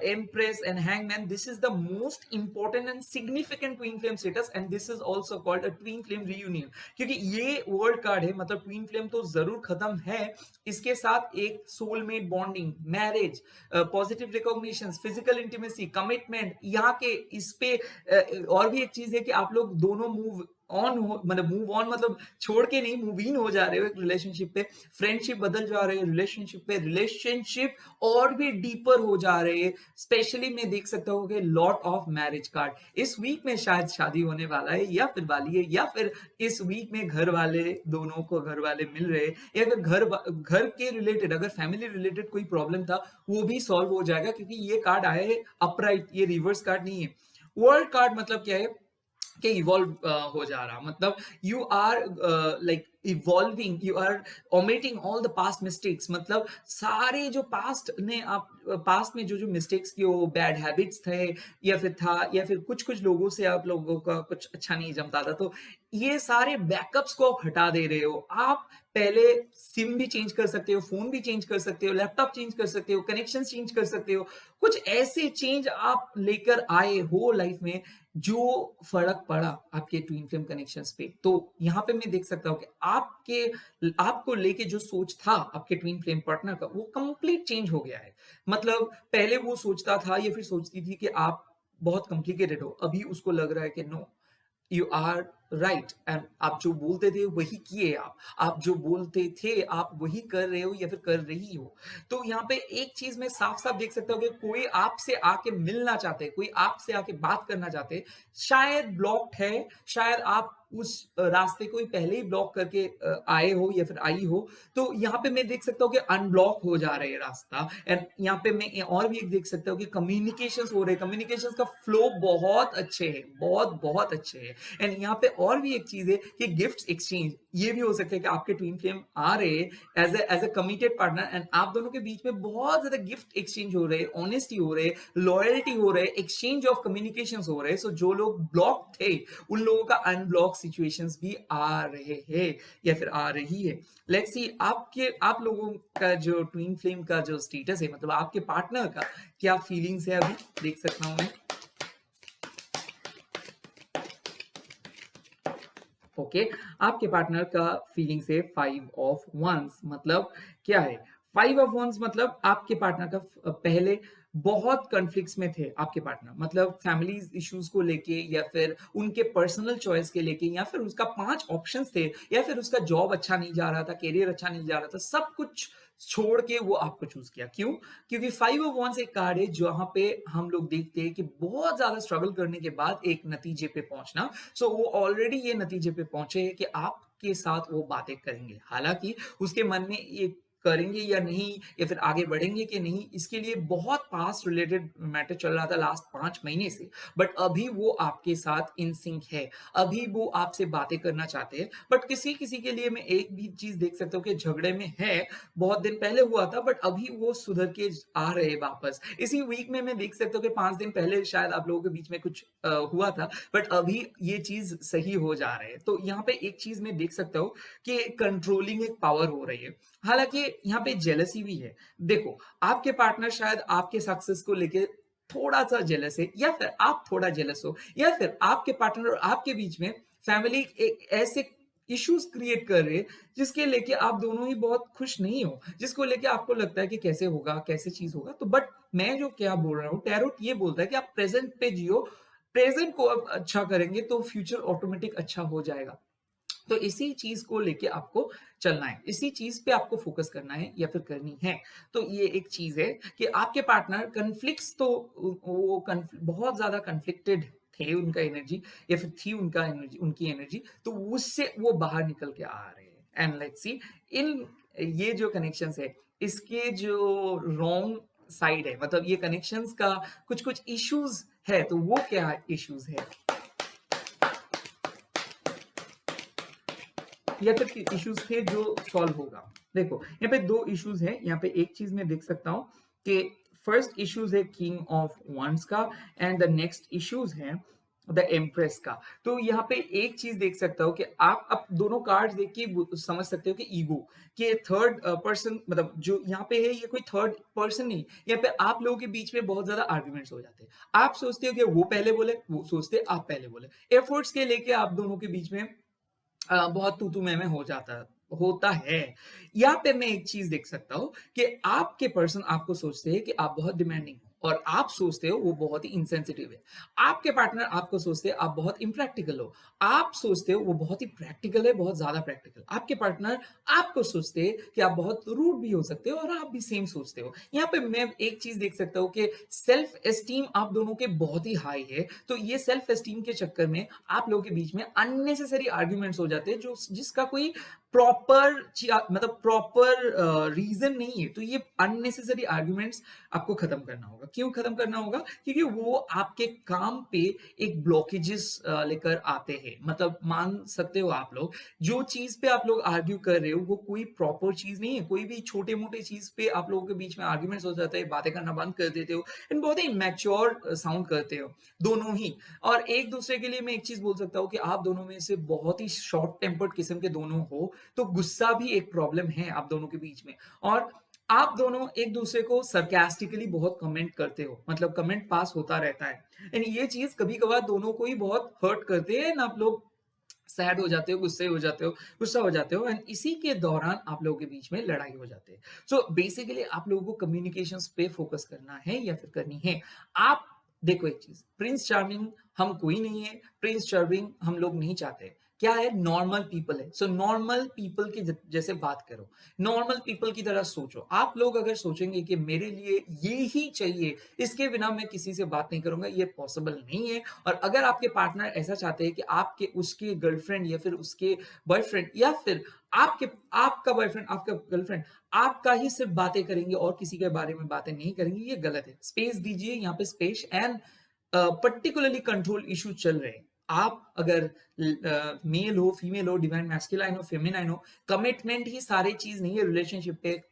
Empress and Hangman, this is the most important and significant twin flame status, and this is also called a twin flame reunion। क्योंकि ये वर्ल्ड कार्ड है, मतलब ट्विन फ्लेम तो जरूर खत्म है, इसके साथ एक soulmate bonding, marriage, positive recognition, physical intimacy, commitment, यहाँ के इस पे और भी एक चीज है कि आप लोग दोनों मूव ऑन हो, मतलब मूव ऑन मतलब छोड़ के नहीं, मूव इन हो जा रहे हो एक रिलेशनशिप पे। फ्रेंडशिप बदल जा रहे हैं रिलेशनशिप पे, रिलेशनशिप और भी डीपर हो जा रहे हैं। स्पेशली मैं देख सकता हूँ कि लॉट ऑफ मैरिज कार्ड इस वीक में शायद शादी होने वाला है या फिर वाली है, या फिर इस वीक में घर वाले, दोनों को घर वाले मिल रहे हैं, या फिर घर के रिलेटेड अगर फैमिली रिलेटेड कोई प्रॉब्लम था वो भी सॉल्व हो जाएगा, क्योंकि ये कार्ड आया है अपराइट, ये रिवर्स कार्ड नहीं है। वर्ल्ड कार्ड मतलब क्या है कि इवॉल्व हो जा रहा, मतलब you are like evolving, you are omitting all the past mistakes. मतलब सारे जो पास्ट ने आप पास्ट में जो जो मिस्टेक्स किए, वो बैड हैबिट्स थे या फिर था, या फिर कुछ कुछ लोगों से आप लोगों का कुछ अच्छा नहीं जमता था, तो ये सारे बैकअप्स को आप हटा दे रहे हो। आप पहले सिम भी चेंज कर सकते हो, फोन भी चेंज कर सकते हो, लैपटॉप चेंज कर सकते हो, कनेक्शन चेंज कर सकते हो, कुछ ऐसे चेंज आप लेकर आए हो लाइफ में जो फर्क पड़ा आपके ट्विन फ्लेम कनेक्शंस पे। तो यहाँ पे मैं देख सकता हूँ कि आपको लेके जो सोच था आपके ट्विन फ्लेम पार्टनर का, वो कंप्लीट चेंज हो गया है। मतलब पहले वो सोचता था या फिर सोचती थी कि आप बहुत कॉम्प्लिकेटेड हो, अभी उसको लग रहा है कि no, you are right and आप जो बोलते थे वही किए आप जो बोलते थे आप वही कर रहे हो या फिर कर रही हो। तो यहाँ पे एक चीज मैं साफ साफ देख सकता हूँ कि कोई आपसे आके मिलना चाहते, कोई आपसे आके बात करना चाहते, शायद ब्लॉक्ड है, शायद आप उस रास्ते को ही पहले ही ब्लॉक करके आए हो या फिर आई हो। तो यहाँ पे मैं देख सकता हूँ कि अनब्लॉक हो जा रहा है रास्ता। एंड यहाँ पे मैं और भी एक देख सकता हूँ कि कम्युनिकेशंस हो रहे हैं, कम्युनिकेशंस का फ्लो बहुत अच्छे है, बहुत बहुत अच्छे है। एंड यहाँ पे और भी एक चीज है कि गिफ्ट एक्सचेंज, ये भी हो सकता है कि आपके ट्विन फ्लेम आ रहे हैं as a committed partner and आप दोनों के बीच में बहुत ज्यादा गिफ्ट एक्सचेंज हो रहे हैं, ऑनेस्टी हो रहे, लॉयल्टी हो रहे, एक्सचेंज ऑफ कम्युनिकेशन हो रहे। सो जो लोग ब्लॉक थे उन लोगों का अनब्लॉक सिचुएशंस भी आ रहे हैं या फिर आ रही है। लेट्स सी आप लोगों का जो ट्विन फ्लेम का जो स्टेटस है, मतलब आपके पार्टनर का क्या फीलिंग्स है, अभी देख सकता हूं मैं। ओके, आपके पार्टनर का फीलिंग्स है 5 ऑफ वंस। मतलब क्या है 5 ऑफ वंस? मतलब आपके पार्टनर का पहले बहुत कॉन्फ्लिक्ट्स में थे आपके पार्टनर, मतलब फैमिली इश्यूज को लेके या फिर उनके पर्सनल चॉइस के लेके, या फिर उसका 5 ऑप्शंस थे, या फिर उसका जॉब अच्छा नहीं जा रहा था, करियर अच्छा नहीं जा रहा था, सब कुछ छोड़ के वो आपको चूज किया। क्यों? क्योंकि 5 ऑफ वंस एक कार्ड है जहां पे हम लोग देखते हैं कि बहुत ज्यादा स्ट्रगल करने के बाद एक नतीजे पे पहुंचना। सो वो ऑलरेडी ये नतीजे पे पहुंचे हैं कि आपके साथ वो बातें करेंगे। हालांकि उसके मन में ये करेंगे या नहीं, या फिर आगे बढ़ेंगे कि नहीं, इसके लिए बहुत पास्ट रिलेटेड मैटर चल रहा था लास्ट 5 महीने से। बट अभी वो आपके साथ इन सिंक है, अभी वो आपसे बातें करना चाहते हैं। बट किसी किसी के लिए मैं एक भी चीज देख सकता हूँ कि झगड़े में है, बहुत दिन पहले हुआ था बट अभी वो सुधर के आ रहे हैं वापस। इसी वीक में मैं देख सकता हूँ कि 5 दिन पहले शायद आप लोगों के बीच में कुछ हुआ था, बट अभी ये चीज सही हो जा रहे हैं। तो यहाँ पे एक चीज मैं देख सकता हूँ कि कंट्रोलिंग एक पावर हो रही है। हालांकि यहाँ पे जेलसी भी है। देखो, आपके पार्टनर शायद आपके सक्सेस को लेके थोड़ा सा जेलस है, या फिर आप थोड़ा जेलस हो, या फिर आपके पार्टनर और आपके बीच में फैमिली एक ऐसे इश्यूज क्रिएट कर रहे हैं जिसके लेके आप दोनों ही बहुत खुश नहीं हो, जिसको लेके आपको लगता है कि कैसे होगा, कैसे चीज होगा। तो बट मैं जो क्या बोल रहा हूँ, टैरोट ये बोलता है कि आप प्रेजेंट पे जियो, प्रेजेंट को अब अच्छा करेंगे तो फ्यूचर ऑटोमेटिक अच्छा हो जाएगा। तो इसी चीज को लेके आपको चलना है, इसी चीज पे आपको फोकस करना है या फिर करनी है। तो ये एक चीज है कि आपके पार्टनर कन्फ्लिक्ट्स तो वो बहुत ज्यादा कन्फ्लिक्टेड थे, उनका एनर्जी या फिर थी उनका एनर्जी, उनकी एनर्जी, तो उससे वो बाहर निकल के आ रहे हैं। एंड लेट्स सी इन ये जो कनेक्शंस है, इसके जो रॉन्ग साइड है, मतलब ये कनेक्शंस का कुछ कुछ इश्यूज है, तो वो क्या इश्यूज है या फिर इश्यूज थे जो सॉल्व होगा। देखो, यहाँ पे 2 इश्यूज है। यहाँ पे एक चीज मैं देख सकता हूँ कि फर्स्ट इश्यूज है किंग ऑफ वंस का, एंड द नेक्स्ट इश्यूज है द एम्प्रेस का। तो यहाँ पे एक चीज देख सकता हूँ कि आप अब दोनों कार्ड देख के समझ सकते हो कि ईगो के थर्ड पर्सन, मतलब जो यहाँ पे है ये कोई थर्ड पर्सन नहीं, यहाँ पे आप लोगों के बीच में बहुत ज्यादा आर्ग्यूमेंट्स हो जाते हैं। आप सोचते हो कि वो पहले बोले, वो सोचते आप पहले बोले, एफर्ट्स के लेके आप दोनों के बीच में बहुत तू में हो जाता होता है। यहाँ पे मैं एक चीज देख सकता हूँ कि आपके पर्सन आपको सोचते हैं कि आप बहुत डिमांडिंग हो, और आप सोचते हो वो बहुत ही इंसेंसिटिव है। आपके पार्टनर आपको सोचते हैं आप बहुत इम्प्रैक्टिकल हो, आप सोचते हो वो बहुत ही प्रैक्टिकल है, बहुत ज्यादा प्रैक्टिकल। आपके पार्टनर आपको सोचते हैं कि आप बहुत रूड भी हो सकते हो, और आप भी सेम सोचते हो। यहाँ पे मैं एक चीज देख सकता हूँ कि सेल्फ एस्टीम आप दोनों के बहुत ही हाई है। तो ये सेल्फ एस्टीम के चक्कर में आप लोगों के बीच में अननेसेसरी आर्ग्यूमेंट्स हो जाते हैं, जो जिसका कोई प्रॉपर मतलब प्रॉपर रीजन नहीं है। तो ये अननेसेसरी आर्ग्यूमेंट्स आपको खत्म करना होगा। क्यों खत्म करना होगा? क्योंकि वो आपके काम पे एक ब्लॉकेजेस लेकर आते हैं। मतलब मान सकते हो आप लोग, जो चीज पे आप लोग आर्ग्यू कर रहे हो वो कोई प्रॉपर चीज नहीं है। कोई भी छोटे मोटे चीज पे आप लोगों के बीच में आर्ग्यूमेंट्स हो जाते हैं, बातें करना बंद कर देते हो, एंड बहुत ही मैच्योर साउंड करते हो दोनों ही। और एक दूसरे के लिए मैं एक चीज बोल सकता हूँ कि आप दोनों में से बहुत ही शॉर्ट टेम्पर्ड किस्म के दोनों हो, तो गुस्सा भी एक प्रॉब्लम है आप दोनों के बीच में। और आप दोनों एक दूसरे को सरकास्टिकली बहुत कमेंट करते हो, मतलब कमेंट पास होता रहता है, यानी ये चीज कभी कभार दोनों को ही बहुत हर्ट करते हैं ना। आप लोग सैड हो जाते हो, गुस्से हो जाते हो, गुस्सा हो जाते हो, एंड इसी के दौरान आप लोगों के बीच में लड़ाई हो जाती है। सो बेसिकली आप लोगों को कम्युनिकेशन पे फोकस करना है या फिर करनी है। आप देखो एक चीज, प्रिंस चार्मिंग हम कोई नहीं है, प्रिंस चार्मिंग हम लोग नहीं चाहते। क्या है, नॉर्मल पीपल है। सो नॉर्मल पीपल की जैसे बात करो, नॉर्मल पीपल की तरह सोचो। आप लोग अगर सोचेंगे कि मेरे लिए ये ही चाहिए, इसके बिना मैं किसी से बात नहीं करूंगा, ये पॉसिबल नहीं है। और अगर आपके पार्टनर ऐसा चाहते हैं कि आपके उसके गर्लफ्रेंड या फिर उसके बॉयफ्रेंड या फिर आपके आपका बॉयफ्रेंड आपका गर्लफ्रेंड आपका ही सिर्फ बातें करेंगे और किसी के बारे में बातें नहीं करेंगे, ये गलत है। स्पेस दीजिए, यहाँ पे space and particularly control issue चल रहे हैं। आप अगर मेल हो, फीमेल हो, डिवाइन मैस्कुलाइन हो, फेमिनाइन हो, कमिटमेंट ही सारी चीज नहीं है रिलेशनशिप पे।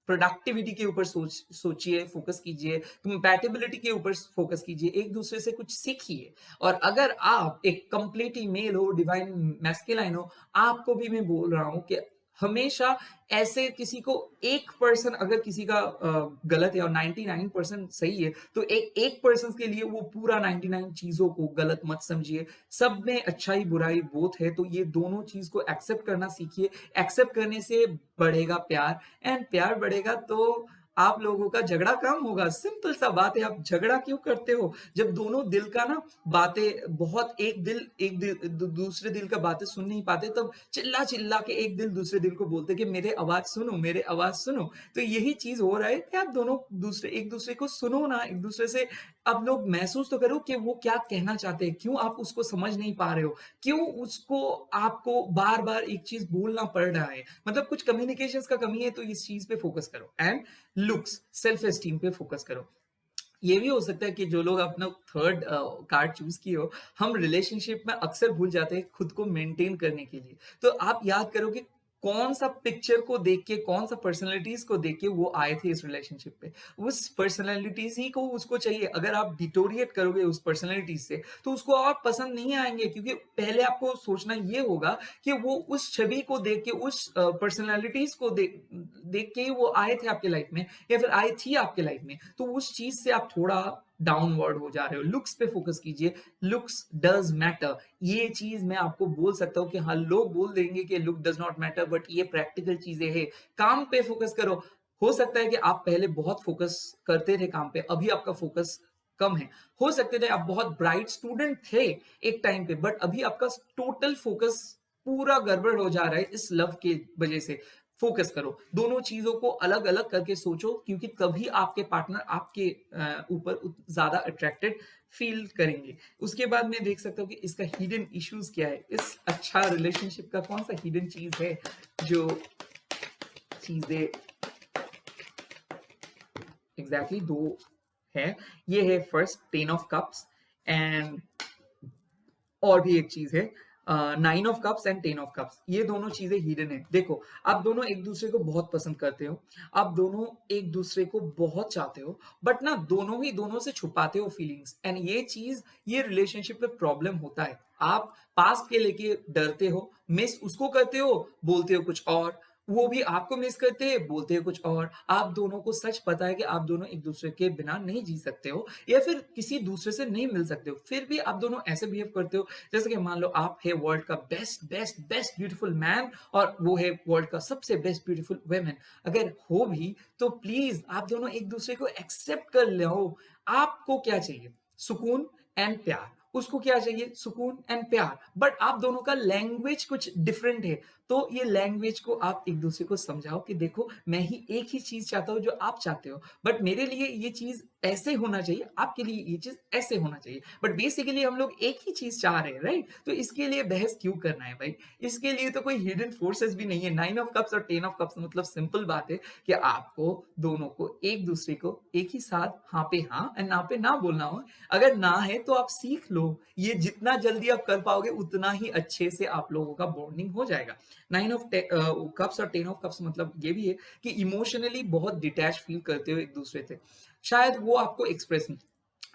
प्रोडक्टिविटी के ऊपर सोचिए, फोकस कीजिए, कंपैटिबिलिटी के ऊपर फोकस कीजिए, एक दूसरे से कुछ सीखिए। और अगर आप एक कंप्लीटली मेल हो, डिवाइन मैस्कुलाइन हो, आपको भी मैं बोल रहा हूं कि हमेशा ऐसे किसी को 1% अगर किसी का गलत है और 99% सही है, तो एक पर्सन के लिए वो पूरा 99 चीजों को गलत मत समझिए। सब में अच्छाई बुराई बोथ है, तो ये दोनों चीज को एक्सेप्ट करना सीखिए। एक्सेप्ट करने से बढ़ेगा प्यार, एंड प्यार बढ़ेगा तो आप लोगों का झगड़ा कम होगा। सिंपल सा बात है। आप झगड़ा क्यों करते हो? जब दोनों दिल का ना बातें बहुत, एक दिल दूसरे दिल का बातें सुन नहीं पाते, तब चिल्ला चिल्ला के एक दिल दूसरे दिल को बोलते कि मेरे आवाज सुनो, मेरे आवाज सुनो। तो यही चीज हो रहा है कि आप दोनों एक दूसरे को सुनो ना, एक दूसरे से आप लोग महसूस तो करो कि वो क्या कहना चाहते हैं, क्यों आप उसको समझ नहीं पा रहे हो, क्यों उसको आपको बार बार एक चीज बोलना पड़ रहा है। मतलब कुछ कम्युनिकेशन का कमी है, तो इस चीज पे फोकस करो। एंड लुक्स, सेल्फ एस्टीम पे फोकस करो। ये भी हो सकता है कि जो लोग अपना थर्ड कार्ड चूज किए हो, हम रिलेशनशिप में अक्सर भूल जाते हैं खुद को मेंटेन करने के लिए। तो आप याद करो कि कौन सा पिक्चर को देख के, कौन सा पर्सनालिटीज को देख के वो आए थे इस रिलेशनशिप पे। उस पर्सनालिटीज ही को उसको चाहिए। अगर आप डिटोरिएट करोगे उस पर्सनालिटीज से, तो उसको आप पसंद नहीं आएंगे, क्योंकि पहले आपको सोचना ये होगा कि वो उस छवि को देख के, उस पर्सनालिटीज को देख के ही वो आए थे आपके लाइफ में, या फिर आई थी आपके लाइफ में। तो उस चीज से आप थोड़ा डाउनवर्ड हो जा रहे हो। लुक्स पे फोकस कीजिए। Looks does matter. ये चीज मैं आपको बोल सकता हूँ कि हाँ, लोग बोल देंगे कि look does not matter, but ये प्रैक्टिकल चीजें हैं। काम पे फोकस करो। हो सकता है कि आप पहले बहुत फोकस करते थे काम पे, अभी आपका फोकस कम है। हो सकते थे आप बहुत ब्राइट स्टूडेंट थे एक टाइम पे, बट अभी आपका टोटल फोकस पूरा गड़बड़ हो जा रहा है इस लव के वजह से। फोकस करो, दोनों चीजों को अलग अलग करके सोचो, क्योंकि तभी आपके पार्टनर आपके ऊपर ज्यादा अट्रैक्टेड फील करेंगे। उसके बाद मैं देख सकता हूँ कि इसका हिडन इश्यूज क्या है। इस अच्छा रिलेशनशिप का कौन सा हिडन चीज है, जो चीजें एग्जैक्टली दो है। ये है फर्स्ट 10 ऑफ कप्स, एंड और भी एक चीज है 9 of cups and 10 of cups. ये दोनों चीजें हिडन है। देखो, आप दोनों एक दूसरे को बहुत पसंद करते हो, आप दोनों एक दूसरे को बहुत चाहते हो, बट ना दोनों ही दोनों से छुपाते हो फीलिंग्स। एंड ये चीज, ये रिलेशनशिप में प्रॉब्लम होता है। आप पास्ट के लेके डरते हो, मिस उसको करते हो, बोलते हो कुछ और, वो भी आपको मिस करते हैं, बोलते हैं कुछ और। आप दोनों को सच पता है कि आप दोनों एक दूसरे के बिना नहीं जी सकते हो, या फिर किसी दूसरे से नहीं मिल सकते हो, फिर भी आप दोनों ऐसे बिहेव करते हो जैसे कि मान लो आप है वर्ल्ड का best best best beautiful man, और वो है वर्ल्ड का सबसे बेस्ट ब्यूटीफुल वुमेन। अगर हो भी तो प्लीज आप दोनों एक दूसरे को एक्सेप्ट कर लो। आपको क्या चाहिए? सुकून एंड प्यार। उसको क्या चाहिए? सुकून एंड प्यार। बट आप दोनों का लैंग्वेज कुछ डिफरेंट है, तो ये लैंग्वेज को आप एक दूसरे को समझाओ कि देखो, मैं ही एक ही चीज चाहता हूँ जो आप चाहते हो, बट मेरे लिए ये चीज ऐसे होना चाहिए, आपके लिए ये चीज ऐसे होना चाहिए। बट बेसिकली हम लोग एक ही चीज चाह रहे हैं, राइट? तो इसके लिए बहस क्यों करना है भाई? इसके लिए तो कोई हिडन फोर्सेस भी नहीं है। 9 ऑफ कप्स और 10 ऑफ कप्स मतलब सिंपल बात है कि आपको दोनों को एक दूसरे को एक ही साथ हाँ पे हाँ एंड ना पे ना बोलना हो। अगर ना है तो आप सीख लो। ये जितना जल्दी आप कर पाओगे, उतना ही अच्छे से आप लोगों का बॉन्डिंग हो जाएगा। 9 ऑफ कप्स और 10 ऑफ कप्स मतलब ये भी है कि इमोशनली बहुत डिटैच फील करते हो एक दूसरे से। शायद वो आपको एक्सप्रेस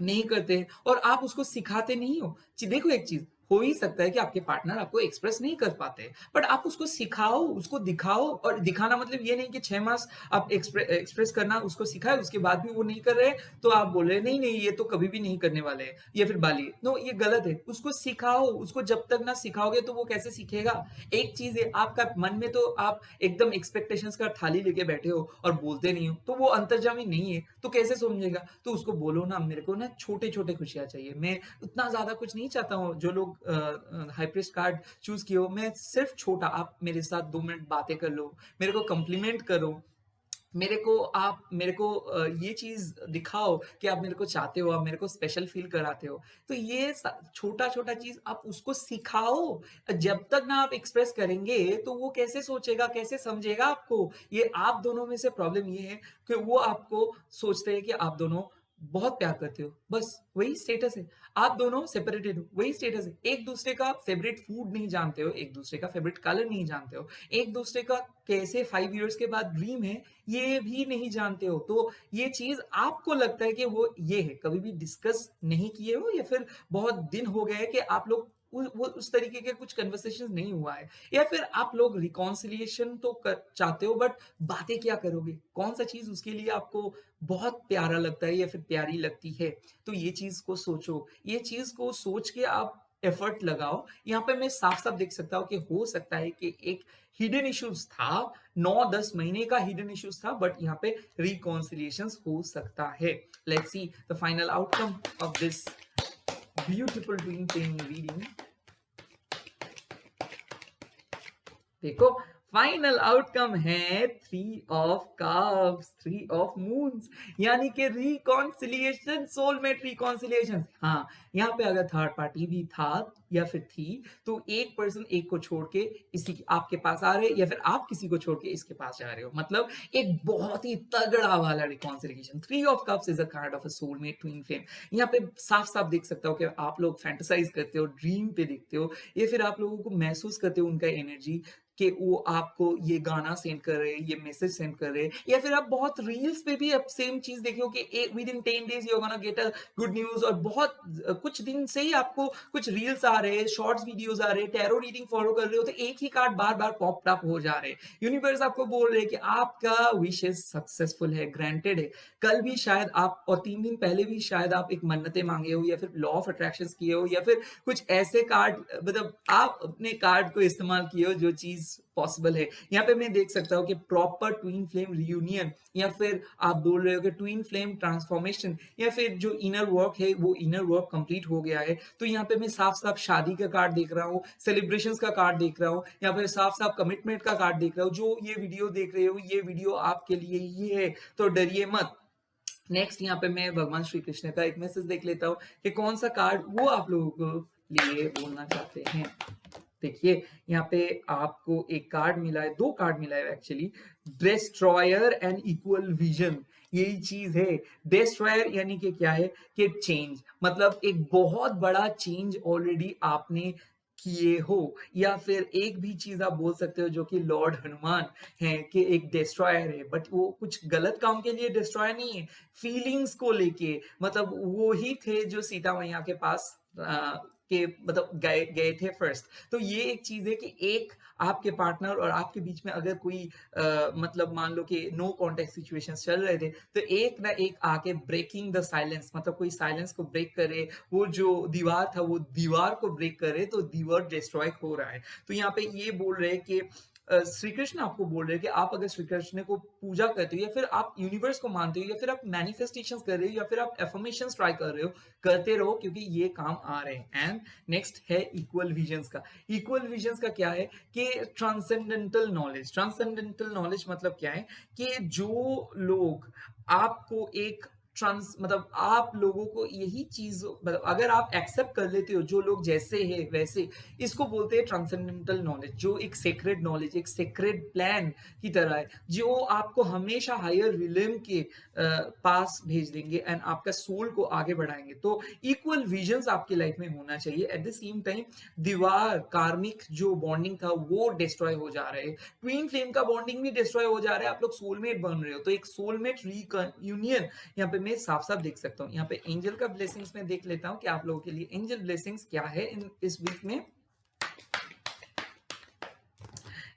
नहीं करते हैं, और आप उसको सिखाते नहीं हो। देखो एक चीज, हो ही सकता है कि आपके पार्टनर आपको एक्सप्रेस नहीं कर पाते, बट आप उसको सिखाओ, उसको दिखाओ। और दिखाना मतलब ये नहीं कि 6 मास आप एक्सप्रेस करना उसको सिखाए, उसके बाद भी वो नहीं कर रहे, तो आप बोल रहे हैं, नहीं, नहीं, ये तो कभी भी नहीं करने वाले हैं, या फिर बाली। नो, ये गलत है। उसको सिखाओ, उसको जब तक ना सिखाओगे तो वो कैसे सीखेगा? एक चीज़ है, आपका मन में तो आप एकदम एक्सपेक्टेशंस का थाली लेके बैठे हो और बोलते नहीं हो, तो वो अंतर्जामी नहीं है, तो कैसे समझेगा? तो उसको बोलो ना, मेरे को ना छोटे-छोटे खुशियाँ चाहिए, मैं उतना ज़्यादा कुछ नहीं चाहता हूँ। जो लोग हाई प्रीस्ट कार्ड चूज़ किए हो, मैं सिर्फ छोटा, आप मेरे साथ 2 मिनट बातें कर लो, मेरे को कॉम्प्लीमेंट करो, मेरे को ये चीज़ दिखाओ कि आप मेरे को चाहते हो, आप मेरे को स्पेशल फ़ील कराते हो। तो ये स छोटा-छोटा चीज़ आप उसको सिखाओ। जब तक ना आप एक्सप्रेस करेंगे, तो वो कैसे सोचेगा, कैसे समझेगा आपको? ये आप दोनों में से प्रॉब्लम ये है कि वो आपको सोचते हैं कि आप दोनों बहुत प्यार करते हो, बस वही स्टेटस है। आप दोनों सेपरेटेड हो, वही स्टेटस है। एक-दूसरे का फ़ेवरेट फूड नहीं जानते हो, एक-दूसरे का फ़ेवरेट कलर नहीं जानते हो, एक-दूसरे का कैसे 5 इयर्स के बाद ड्रीम है, ये भी नहीं जानते हो। तो ये चीज़ आपको लगता है कि वो ये है, कभी भी डिस्कस नहीं किए हो, या फिर बहुत दिन हो गए हैं कि आप लोग वो उस तरीके के कुछ कन्वर्सेशन नहीं हुआ है, या फिर आप लोग रिकॉन्सिलिएशन तो चाहते हो, बट बातें क्या करोगे? कौन-सा चीज़ उसके लिए आपको बहुत प्यारा लगता है या फिर प्यारी लगती है? तो ये चीज़ को सोचो, ये चीज़ को सोच के आप एफर्ट लगाओ। यहाँ पे मैं साफ-साफ देख सकता हूँ कि हो सकता है कि एक हिडन इश्यूज़ था, 9-10 महीने का हिडन इश्यूज़ था, बट यहाँ पे रिकॉन्सिलिएशंस हो सकता है। Let's see the final outcome of this beautiful twin flame reading. देखो, फाइनल आउटकम है 3 ऑफ कप्स, 3 ऑफ मून्स, यानी कि रिकॉन्सिलिएशन, सोलमेट रिकॉन्सिलिएशन। हाँ, यहाँ पे अगर थर्ड पार्टी भी था या फिर थी, तो एक पर्सन एक को छोड़ के इसी आपके पास आ रहे, या फिर आप किसी को छोड़ के इसके पास जा रहे हो, मतलब एक बहुत ही तगड़ा वाला reconciliation. 3 of cups is a card of a soulmate twin flame. यहाँ पे साफ साफ देख सकता हो कि आप लोग फैंटेसाइज करते हो, ड्रीम पे देखते हो, या फिर आप लोगों को महसूस करते हो उनका एनर्जी, कि वो आपको ये गाना सेंड कर रहे हैं, ये मैसेज सेंड कर रहे हैं, या फिर आप बहुत रील्स पे भी आप सेम चीज़ देखे हो कि within 10 days you are gonna get a good news, और बहुत कुछ दिन से ही आपको कुछ रील्स आ रहे हैं, शॉर्ट्स वीडियोज़ आ रहे हैं, टैरो रीडिंग फॉलो कर रहे हो, तो एक ही कार्ड बार-बार पॉप अप हो जा रहे हैं। यूनिवर्स आपको बोल रहे हैं कि आपका विशेज़ सक्सेसफुल है, ग्रांटेड है। कल भी शायद आप, और 3 दिन पहले भी शायद आप एक मन्नतें माँगे हो, या फिर लॉ ऑफ अट्रैक्शंस किए हो, या फिर कुछ ऐसे कार्ड, मतलब आप अपने कार्ड को इस्तेमाल किए हो जो चीज़ पॉसिबल है। यहाँ पे मैं देख सकता हूँ कि प्रॉपर ट्विन फ्लेम रियूनियन, या फिर आप बोल रहे हो कि ट्विन फ्लेम ट्रांसफॉर्मेशन, या फिर जो इनर वर्क है वो इनर वर्क कंप्लीट हो गया है। तो यहाँ पे मैं साफ-साफ शादी का कार्ड देख रहा हूँ, सेलिब्रेशंस का कार्ड देख रहा हूँ, यहाँ पे साफ-साफ कमिटमेंट का कार्ड देख रहा हूँ। जो ये वीडियो देख रहे हो, ये वीडियो आपके लिए ही है, तो डरिए मत। नेक्स्ट यहाँ पे मैं भगवान श्री कृष्ण का एक मैसेज देख लेता हूँ कि कौन सा कार्ड वो आप लोगों को लिए बोलना चाहते हैं। देखिए, यहाँ पे आपको एक कार्ड मिला है, 2 कार्ड मिला है actually, destroyer and equal vision. यही चीज है। डिस्ट्रॉयर यानी कि क्या है कि चेंज, मतलब एक बहुत बड़ा चेंज ऑलरेडी आपने किए हो, या फिर एक भी चीज आप बोल सकते हो जो कि लॉर्ड हनुमान है कि एक डिस्ट्रॉयर है, बट वो कुछ गलत काम के लिए डिस्ट्रॉयर नहीं है, फीलिंग्स को लेके, मतलब वो ही थे जो सीता मैया के पास के मतलब गए गए थे फर्स्ट। तो ये एक चीज है कि एक आपके पार्टनर और आपके बीच में अगर कोई मतलब मान लो कि नो कॉन्टेक्ट सिचुएशंस चल रहे थे, तो एक ना एक आके ब्रेकिंग द साइलेंस, मतलब कोई साइलेंस को ब्रेक करे, वो जो दीवार था वो दीवार को ब्रेक करे, तो दीवार डिस्ट्रॉय हो रहा है। तो यहाँ पे ये बोल रहे हैं कि श्री कृष्ण आपको बोल रहे हैं कि आप अगर श्री कृष्ण को पूजा करते हो, या फिर आप यूनिवर्स को मानते हो, या फिर आप मैनिफेस्टेशंस कर रहे हो, या फिर आप एफर्मेशंस ट्राई कर रहे हो, करते रहो, क्योंकि ये काम आ रहे हैं। एंड नेक्स्ट है इक्वल विजन्स का। इक्वल विजन्स का क्या है कि ट्रांसेंडेंटल नॉलेज। ट्रांसेंडेंटल नॉलेज मतलब क्या है कि जो लोग आपको एक ट्रांस, मतलब आप लोगों को यही चीज, मतलब अगर आप एक्सेप्ट कर लेते हो जो लोग जैसे है वैसे, इसको बोलते हैं ट्रांसेंडेंटल नॉलेज, जो एक सेक्रेड नॉलेज, एक सेक्रेड प्लान की तरह है, जो आपको हमेशा हायर रिलेम के पास भेज देंगे एंड आपका सोल को आगे बढ़ाएंगे। तो इक्वल विजन्स आपकी लाइफ में होना चाहिए। एट द सेम टाइम दीवार कार्मिक जो बॉन्डिंग था वो डिस्ट्रॉय हो जा रहा है, ट्विन फ्लेम का बॉन्डिंग भी डिस्ट्रॉय हो जा रहा है, आप लोग सोलमेट बन रहे हो, तो एक सोलमेट रीयूनियन यहाँ पे मैं साफ साफ देख सकता हूँ। यहाँ पे एंजल का ब्लेसिंग्स में देख लेता हूँ कि आप लोगों के लिए एंजल ब्लेसिंग्स क्या है इस वीक में।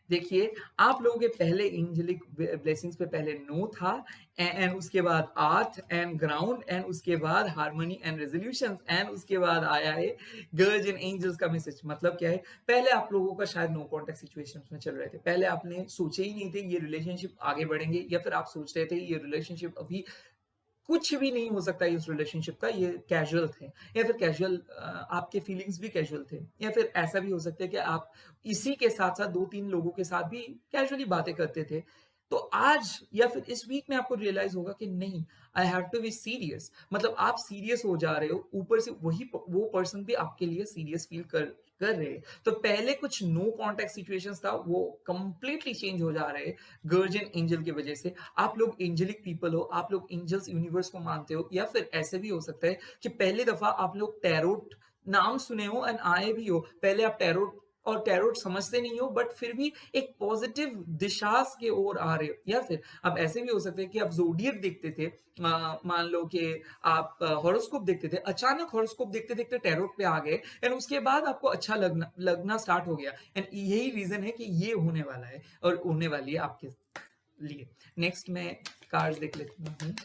देखिए, आप लोगों के पहले एंजेलिक ब्लेसिंग्स पे पहले नो था, एंड उसके बाद अर्थ एंड ग्राउंड, एंड उसके बाद हार्मनी एंड रेजोल्यूशंस, एंड उसके बाद आया है गर्ल्स एंड एंजल्स का मैसेज। मतलब क्या है, पहले आप लोगों का शायद नो कॉन्टेक्ट सिचुएशंस में चल रहे थे, पहले आपने सोचे ही नहीं थे ये रिलेशनशिप आगे बढ़ेंगे, या फिर आप सोच रहे थे ये रिलेशनशिप अभी कुछ भी नहीं हो सकता इस रिलेशनशिप का, ये कैजुअल थे, या फिर कैजुअल आपके फीलिंग्स भी कैजुअल थे, या फिर ऐसा भी हो सकता है कि आप इसी के साथ साथ 2-3 लोगों के साथ भी कैजुअली बातें करते थे। तो आज या फिर इस वीक में आपको रियलाइज होगा कि नहीं, I have to be serious. मतलब आप सीरियस हो जा रहे हो, ऊपर से वो पर्सन भी आपके लिए सीरियस फील कर रहे हैं। तो पहले कुछ नो कॉन्टेक्ट सिचुएशंस था, वो कंप्लीटली चेंज हो जा रहे हैं गर्जियन एंजल की वजह से। आप लोग एंजेलिक पीपल हो, आप लोग एंजल्स यूनिवर्स को मानते हो, या फिर ऐसे भी हो सकता है कि पहली दफा आप लोग टैरोट नाम सुने हो एंड आए भी हो, पहले आप टैरोट और टैरोट समझते नहीं हो, बट फिर भी एक पॉजिटिव दिशा के ओर आ रहे हो। या फिर अब ऐसे भी हो सकते हैं कि आप ज़ोडिएक देखते थे, मान लो कि आप हॉरोस्कोप देखते थे, अचानक हॉरोस्कोप देखते देखते टैरोट पे आ गए, एंड उसके बाद आपको अच्छा लगना स्टार्ट हो गया, एंड यही रीजन है कि ये होने वाला है और होने वाली है आपके लिए। नेक्स्ट मैं कार्ड्स देख लेता हूँ।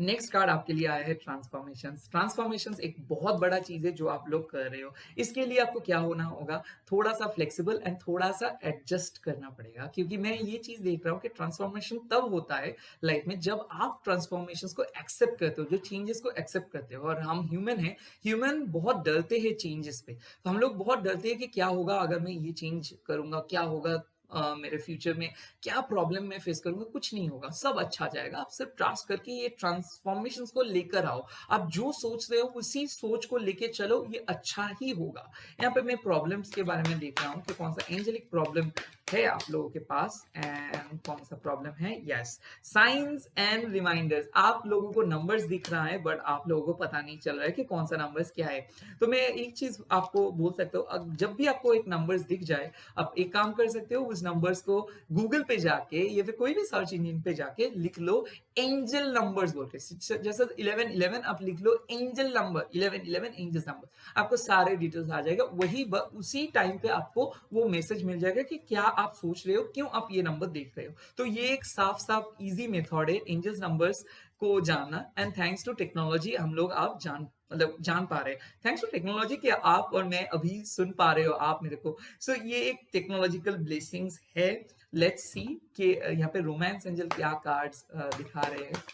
नेक्स्ट कार्ड आपके लिए आया है ट्रांसफॉर्मेशंस। ट्रांसफॉर्मेशंस एक बहुत बड़ा चीज है जो आप लोग कर रहे हो। इसके लिए आपको क्या होना होगा, थोड़ा सा फ्लेक्सिबल एंड थोड़ा सा एडजस्ट करना पड़ेगा, क्योंकि मैं ये चीज देख रहा हूँ कि ट्रांसफॉर्मेशन तब होता है लाइफ में जब आप ट्रांसफॉर्मेशंस को एक्सेप्ट करते हो, जो चेंजेस को एक्सेप्ट करते हो। और हम ह्यूमन हैं, ह्यूमन बहुत डरते हैं चेंजेस पे। तो हम लोग बहुत डरते हैं कि क्या होगा अगर मैं ये चेंज करूंगा, क्या होगा मेरे फ्यूचर में, क्या प्रॉब्लम मैं फेस करूंगा। कुछ नहीं होगा, सब अच्छा जाएगा। आप सिर्फ ट्रस्ट करके ये ट्रांसफॉर्मेशंस को लेकर आओ। आप जो सोच रहे हो उसी सोच को लेके चलो, ये अच्छा ही होगा। यहाँ पे मैं प्रॉब्लम्स के बारे में देख रहा हूँ कि कौन सा एंजेलिक प्रॉब्लम है आप लोगों के पास, एंड कौन सा प्रॉब्लम है। Yes, signs and reminders. आप लोगों को नंबर्स दिख रहा है, बट आप लोगों को पता नहीं चल रहा है कि कौन सा नंबर्स क्या है। तो मैं एक चीज आपको बोल सकता हूँ, जब भी आपको एक नंबर्स दिख जाए, आप एक काम कर सकते हो, उस नंबर्स को गूगल पे जाके या फिर कोई भी सर्च इंजन पे जाके लिख लो एंजल नंबर्स बोल के। जैसे 1111 आप लिख लो एंजल नंबर, 1111 एंजल नंबर, आपको सारे डिटेल्स आ जाएगा। उसी टाइम पे आपको वो मैसेज मिल जाएगा कि क्या आप सोच रहे हो, क्यों आप ये नंबर देख रहे हो। तो ये एक साफ साफ इजी मेथड है एंजल्स नंबर्स को जानना, एंड थैंक्स टू टेक्नोलॉजी हम लोग आप जान पा रहे हैं। थैंक्स टू टेक्नोलॉजी कि आप और मैं अभी सुन पा रहे हो आप मेरे को। सो ये एक टेक्नोलॉजिकल ब्लेसिंग्स है। लेट्स सी कि यहाँ पे रोमांस एंजल क्या कार्ड्स दिखा रहे हैं।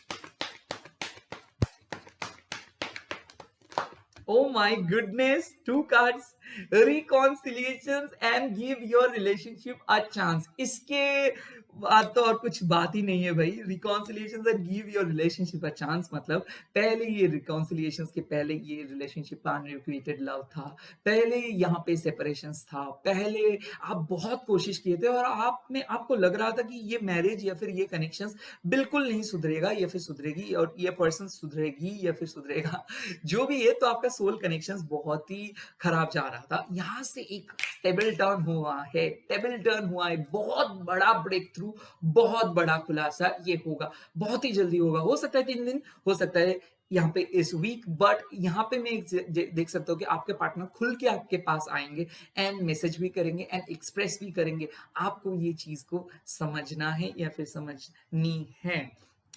Oh my goodness, two cards, reconciliations and give your relationship a chance. इसके बाद तो और कुछ बात ही नहीं है भाई। Reconciliation and give your relationship a chance, मतलब पहले ये रिकॉन्सिलिएशंस के पहले ये रिलेशनशिप अनरिक्विटेड लव था, पहले यहाँ पे सेपरेशंस था, पहले आप बहुत कोशिश किए थे और आपको लग रहा था कि ये मैरिज या फिर ये कनेक्शंस बिल्कुल नहीं सुधरेगा या फिर सुधरेगी, और ये पर्सन सुधरेगी या फिर सुधरेगा, जो भी है। तो आपका सोल कनेक्शंस बहुत ही खराब जा रहा था। यहाँ से एक टेबल टर्न हुआ है, बहुत बड़ा ब्रेक थ्रू, बहुत बड़ा खुलासा ये होगा, बहुत ही जल्दी होगा। हो सकता है 3 दिन, हो सकता है यहाँ पे इस वीक, बट यहाँ पे मैं देख सकता हूँ कि आपके पार्टनर खुल के आपके पास आएंगे एंड मैसेज भी करेंगे एंड एक्सप्रेस भी करेंगे। आपको ये चीज को समझना है या फिर समझनी है।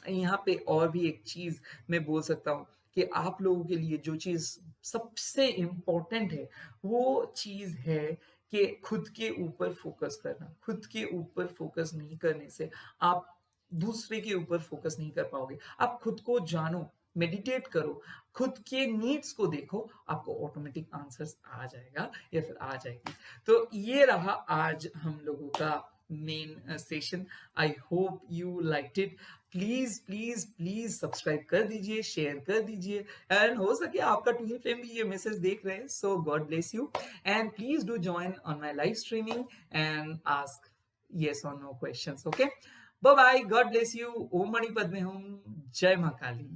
यहाँ पे और भी एक चीज मैं बोल सकता हूँ कि आप लोगों के लिए जो चीज सबसे इम्पोर्टेंट है, वो चीज है कि खुद के ऊपर फोकस करना। खुद के ऊपर फोकस नहीं करने से आप दूसरे के ऊपर फोकस नहीं कर पाओगे। आप खुद को जानो, मेडिटेट करो, खुद के नीड्स को देखो, आपको ऑटोमेटिक आंसर्स आ जाएगा या फिर आ जाएगी। तो ये रहा आज हम लोगों का main session. I hope you liked it. Please please please subscribe कर दीजिए, शेयर कर दीजिए, एंड हो सके आपका ट्विन फ्लेम भी ये मैसेज देख रहे हैं। So god bless you, and please do join on my live streaming and ask yes or no questions. Okay, bye bye, god bless you. Om Mani Padme Hum. Jai Maa Kali.